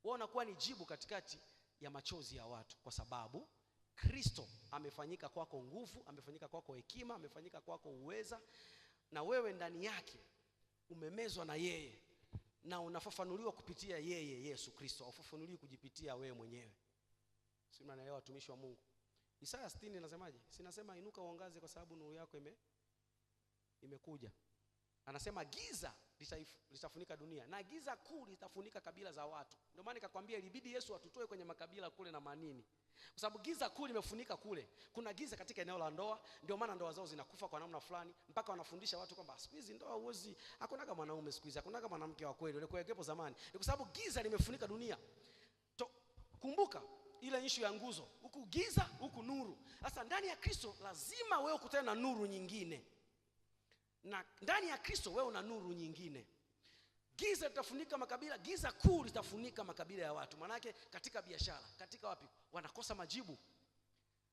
S2: Wewe unakuwa ni jibu katikati ya machozi ya watu, kwa sababu Kristo amefanyika kwako nguvu, amefanyika kwako hekima, amefanyika kwako uweza, na wewe ndani yake umemezwa na yeye na unafafanuliwa kupitia yeye Yesu Kristo. Haufafanuliwi kujipitia wewe mwenyewe. Si mnaelewa watumishi wa Mungu? Isaya 60 inasemaje? Sinasema inuka uangaze kwa sababu nuru yako imekuja. Anasema giza litafunika dunia na giza kuu litafunika kabila za watu. Ndio maana nikakwambia ilibidi Yesu atutoe kwenye makabila kule na manini. Kwa sababu giza kuu limefunika kule. Kuna giza katika eneo la ndoa, ndio maana ndoa zao zinakufa kwa namna fulani, mpaka wanafundisha watu kwamba siku hizi ndoa huwezi, hakuna kama mwanaume siku hizi, hakuna kama mwanamke wa kweli. Ile kuwepo zamani. Ni kwa sababu giza limefunika dunia. Kumbuka ile issue ya nguzo, huku giza, huku nuru. Sasa ndani ya Kristo lazima wewe ukutane na nuru nyingine. Na ndani ya Kristo wewe una nuru nyingine. Giza litafunika makabila, giza kuu litafunika makabila ya watu. Maana yake katika biashara, katika wapi wanakosa majibu.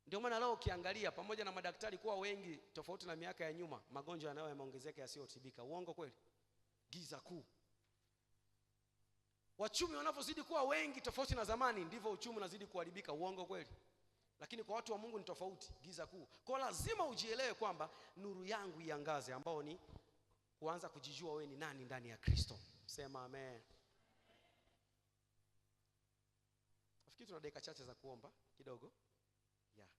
S2: Ndio maana leo ukiangalia pamoja na madaktari kuwa wengi tofauti na miaka ya nyuma, magonjwa yanayo yameongezeka yasiyotibika. Uongo kweli? Giza kuu. Wachumi wanavyozidi kuwa wengi tofauti na zamani, ndivyo uchumi unazidi kuharibika. Uongo kweli? Lakini kwa watu wa Mungu ni tofauti, giza kuu. Kwa lazima ujielewe kwamba nuru yangu iangaze, ambao ni kuanza kujijua wewe ni nani ndani ya Kristo. Sema amen. Nafikiri tuna dakika chache za kuomba kidogo. Yeah.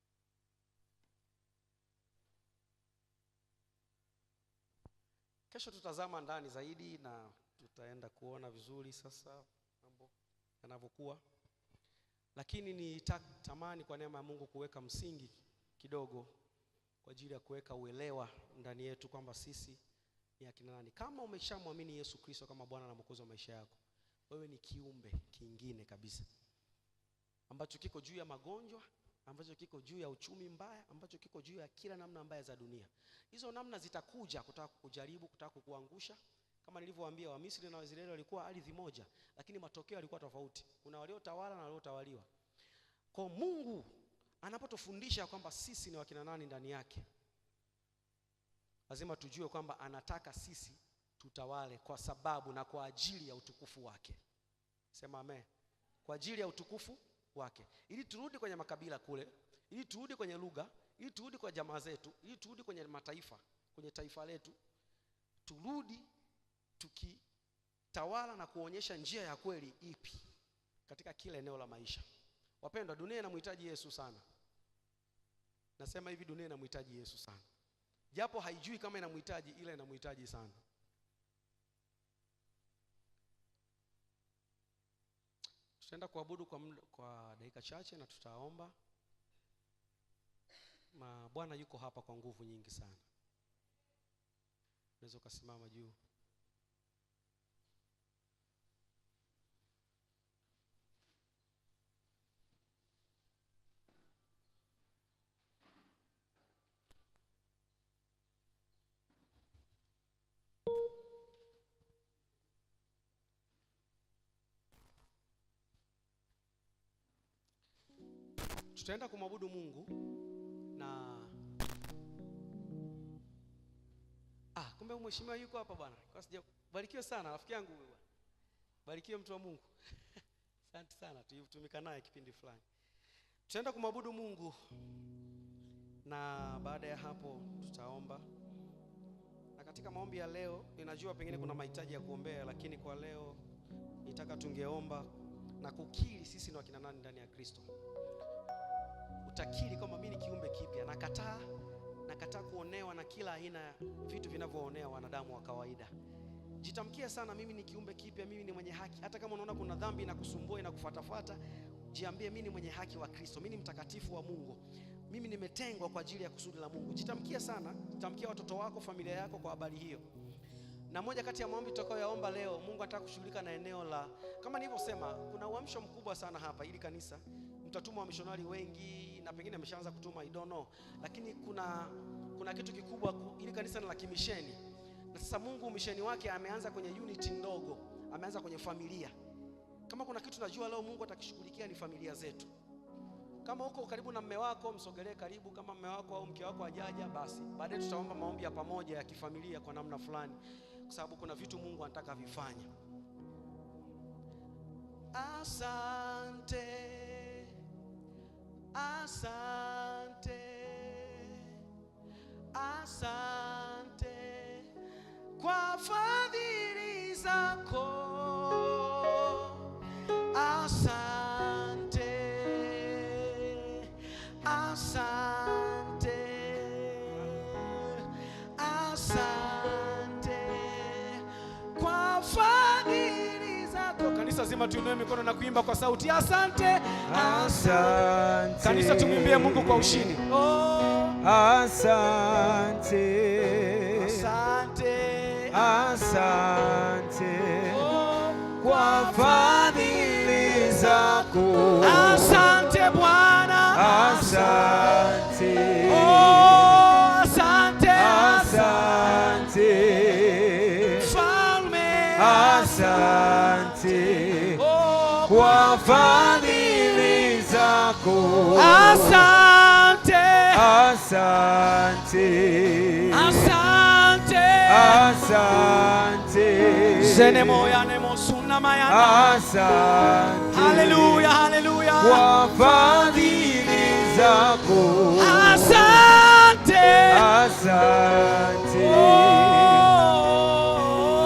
S2: Kesho tutazama ndani zaidi na tutaenda kuona vizuri sasa mambo yanavyokuwa. Lakini ni tamani kwa neema ya Mungu kuweka msingi kidogo kwa ajili ya kuweka uelewa ndani yetu kwamba sisi ni akina nani. Kama umeshamwamini Yesu Kristo kama Bwana na Mwokozi wa maisha yako, wewe ni kiumbe kingine kabisa, ambacho kiko juu ya magonjwa, ambacho kiko juu ya uchumi mbaya, ambacho kiko juu ya kila namna mbaya za dunia. Hizo namna zitakuja kutaka kukujaribu, kutaka kukuangusha. Kama nilivyowaambia, Wamisri na Waisraeli walikuwa ardhi moja, lakini matokeo yalikuwa tofauti. Kuna waliotawala na waliotawaliwa. Kwa Mungu anapotufundisha kwamba sisi ni wakina nani ndani yake, lazima tujue kwamba anataka sisi tutawale kwa sababu na kwa ajili ya utukufu wake. Sema amen. Kwa ajili ya utukufu wake. Ili turudi kwenye makabila kule, ili turudi kwenye lugha, ili turudi kwa jamaa zetu, ili turudi kwenye mataifa, kwenye taifa letu, turudi tukitawala na kuonyesha njia ya kweli ipi katika kila eneo la maisha. Wapendwa, dunia inamhitaji Yesu sana. Nasema hivi, dunia inamhitaji Yesu sana. Japo haijui kama inamhitaji, ila inamhitaji sana. Tutaenda kuabudu kwa dakika chache na tutaomba. Bwana yuko hapa kwa nguvu nyingi sana. Unaweza kusimama juu. Tutaenda kumwabudu Mungu na kumbe mheshimiwa yuko hapa bwana. Kwa sija barikiwe sana rafiki yangu huyu bwana. Barikiwe mtu wa Mungu. Asante sana, tutumika naye kipindi fulani. Tutaenda kumwabudu Mungu na baada ya hapo tutaomba. Na katika maombi ya leo, ninajua pengine kuna mahitaji ya kuombea, lakini kwa leo nitaka tungeomba na kukiri sisi ni wakina nani ndani ya Kristo. Utakiri kwamba mimi ni kiumbe kipya, nakataa kuonewa na kila aina ya vitu vinavyoonea wanadamu wa kawaida. Jitamkie sana, mimi ni kiumbe kipya, mimi ni mwenye haki. Hata kama unaona kuna dhambi inakusumbua inakufuatafuata, jiambie mimi ni mwenye haki wa Kristo, mimi ni mtakatifu wa Mungu, mimi nimetengwa kwa ajili ya kusudi la Mungu. Jitamkie sana, jitamkie watoto wako, familia yako kwa habari hiyo. Na moja kati ya maombi tutakayoyaomba leo, Mungu anataka kushughulika na eneo la, kama nilivyosema, kuna uamsho mkubwa sana hapa ili kanisa. Mtatuma wamishonari wengi na pengine ameshaanza kutuma, I don't know. Lakini kuna kitu kikubwa ili kanisa la kimisheni. Na sasa Mungu misheni wake ameanza kwenye unity ndogo, ameanza kwenye familia. Kama kuna kitu najua leo Mungu atakishughulikia ni familia zetu. Kama uko karibu na mume wako, msogelee karibu. Kama mume wako au mke wako hajaja, basi baadaye tutaomba maombi ya pamoja ya kifamilia kwa namna fulani, kwa sababu kuna vitu Mungu anataka vifanye. Asante, asante, asante kwa fadhili zako. Asante, asante, asante kwa fadhili zako. Kanisa zima tuinue mikono na kuimba kwa sauti. Asante, asante. Kanisa tumwimbie Mungu kwa ushindi.
S3: Asante,
S2: asante,
S3: asante kwa fadhili zako.
S2: Asante Bwana,
S3: asante,
S2: asante,
S3: asante
S2: Mfalme,
S3: asante kwa fadhili zako.
S2: Asante,
S3: Asante.
S2: Asante.
S3: Asante.
S2: Zenemoya nemo sunamayana.
S3: Asante.
S2: Haleluya, haleluya.
S3: Kwa fadhili zako.
S2: Asante.
S3: Asante.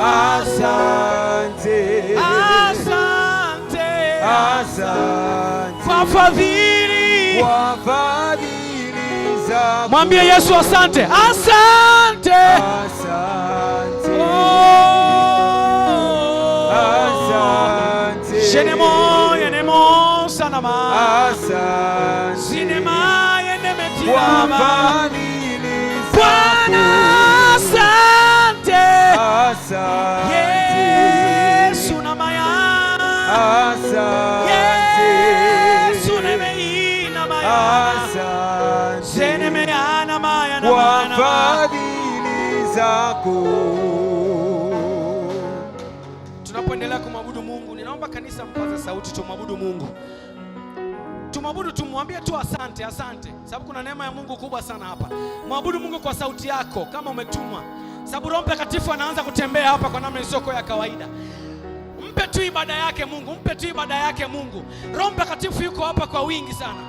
S2: Asante.
S3: Asante.
S2: Asante.
S3: Asante.
S2: Kwa fadhili.
S3: Kwa fadhili zako.
S2: Mwambie Yesu asante. Asante.
S3: Asante. Asante.
S2: Jenemo yenemo sanama.
S3: Asante.
S2: Sinema yenemetia.
S3: Kwa fadhili zako.
S2: Bwana asante.
S3: Asante.
S2: Yesu namaya.
S3: Asante.
S2: Yesu nemeina maya.
S3: Asante.
S2: Zenemeana maya na
S3: Kwa
S2: maya na maya.
S3: fadhili zako.
S2: Tunapoendelea kumwabudu Mungu, ninaomba kanisa mpaze sauti tumwabudu Mungu. Tumwabudu, tumwambie tu asante, asante. Sababu kuna neema ya Mungu kubwa sana hapa. Mwabudu Mungu kwa sauti yako kama umetumwa. Sababu Roho Mtakatifu anaanza kutembea hapa kwa namna isiyo ya kawaida. Mpe tu ibada yake Mungu, mpe tu ibada yake Mungu. Roho Mtakatifu yuko hapa kwa wingi sana.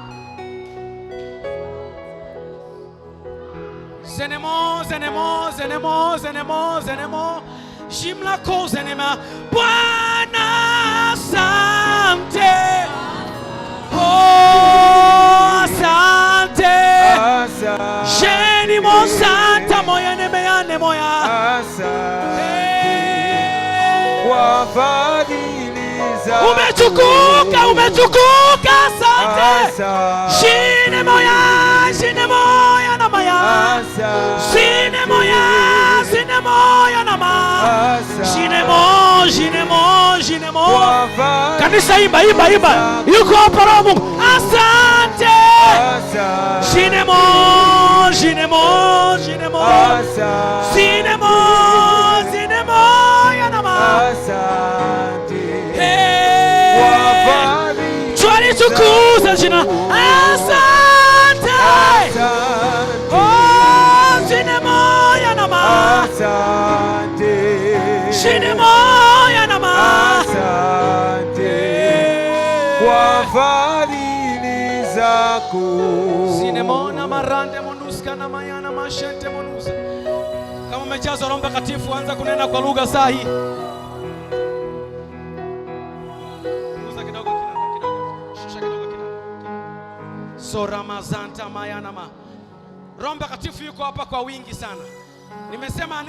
S2: Zenemo, zenemo, zenemo, zenemo, zenemo. Jimla ko zenema. Bwana asante. Oh, asante. Jeni mo santa moya nemeyane moya.
S3: Asante. Kwa fadhili zako.
S2: Umetukuka, umetukuka, asante. Jine moya na moya. Jine moya na moya. Jine mo. Kanisa imba, imba, imba. Yuko hapa Roho Mungu. Asante. Jine mo na moya. Twalitukuza jina. Asante. Oh, jine moya na moya. Jine moya na moya.
S3: Kwa fadhili zako.
S2: Sinemona marande monuska na mayana mashente monusa. Kama umejazwa Roho Mtakatifu, anza kunena kwa lugha sahihi. Punguza kidogo, kidogo. Shusha kidogo, kidogo. Sora mazanta mayana ma. Roho Mtakatifu yuko hapa kwa wingi sana. Nimesema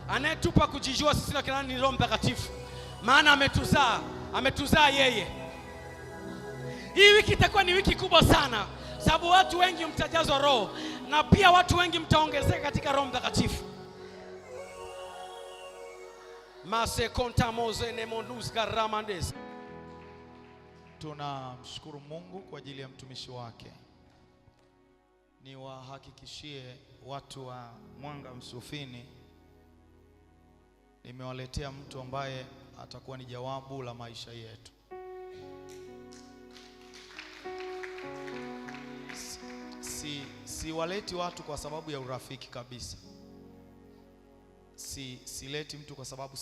S2: anayetupa kujijua sisi na kinani ni Roho Mtakatifu. Maana ametuzaa yeye. Hii wiki itakuwa ni wiki kubwa sana, sababu watu wengi mtajazwa Roho na pia watu wengi mtaongezeka katika Roho Mtakatifu. Mase kontamoze nemondus garamandes.
S1: Tunamshukuru Mungu kwa ajili ya mtumishi wake. Niwahakikishie watu wa Mwanga Msufini, nimewaletea mtu ambaye atakuwa ni jawabu la maisha yetu. Siwaleti watu kwa sababu ya urafiki kabisa. Sileti mtu kwa sababu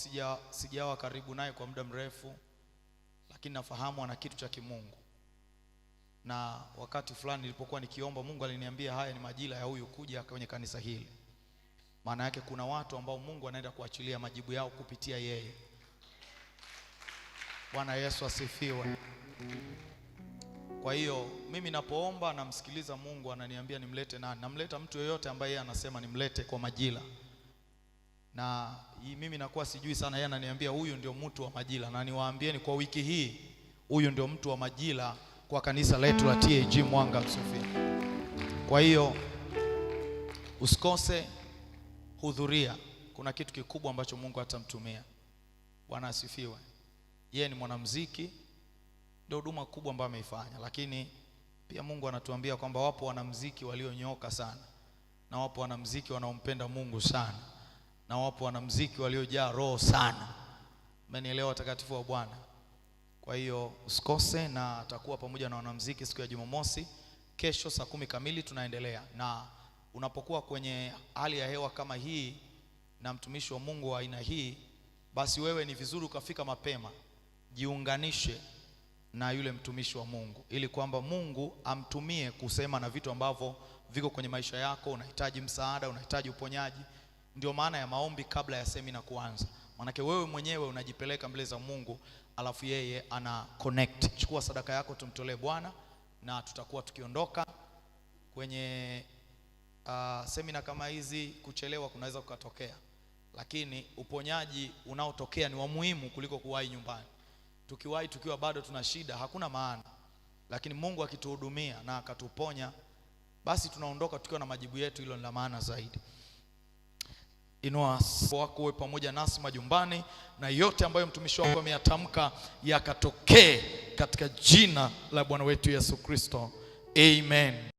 S1: sijawa karibu naye kwa muda mrefu, lakini nafahamu ana kitu cha kimungu. Na wakati fulani nilipokuwa nikiomba, Mungu aliniambia haya ni majira ya huyu kuja kwenye kanisa hili. Maana yake kuna watu ambao Mungu anaenda kuachilia majibu yao kupitia yeye. Bwana Yesu asifiwe. Kwa hiyo mimi napoomba namsikiliza Mungu ananiambia nimlete nani. Namleta mtu yoyote ambaye yeye anasema nimlete kwa majira. Na mimi nakuwa sijui sana, yeye ananiambia huyu ndio mtu wa majira. Na niwaambieni kwa wiki hii huyu ndio mtu wa majira kwa kanisa letu la TAG Mwanga Msufini. Kwa hiyo usikose, hudhuria. Kuna kitu kikubwa ambacho Mungu atamtumia. Bwana asifiwe. Yeye ni mwanamuziki, ndio huduma kubwa ambayo ameifanya, lakini pia Mungu anatuambia kwamba wapo wanamuziki walionyoka sana, na wapo wanamuziki wanaompenda Mungu sana, na wapo wanamuziki waliojaa roho sana. Mmenielewa watakatifu wa Bwana? Kwa hiyo usikose, na atakuwa pamoja na wanamuziki siku ya Jumamosi. kesho saa 10 kamili tunaendelea. Na unapokuwa kwenye hali ya hewa kama hii na mtumishi wa Mungu wa aina hii, basi wewe ni vizuri ukafika mapema, jiunganishe na yule mtumishi wa Mungu ili kwamba Mungu amtumie kusema na vitu ambavyo viko kwenye maisha yako. Unahitaji msaada, unahitaji uponyaji. Ndio maana ya maombi kabla ya semina kuanza. Manake wewe mwenyewe unajipeleka mbele za Mungu, alafu yeye ana connect. Chukua sadaka yako tumtolee Bwana, na tutakuwa tukiondoka kwenye semina kama hizi. Kuchelewa kunaweza kukatokea, lakini uponyaji unaotokea ni wa muhimu kuliko kuwahi nyumbani. Tukiwahi tukiwa bado tuna shida hakuna maana, lakini Mungu akituhudumia na akatuponya, basi tunaondoka tukiwa na majibu yetu. Hilo ni la maana zaidi. Inua wako uwe pamoja nasi majumbani, na yote ambayo mtumishi wako ameyatamka yakatokee katika jina la Bwana wetu Yesu Kristo. Amen.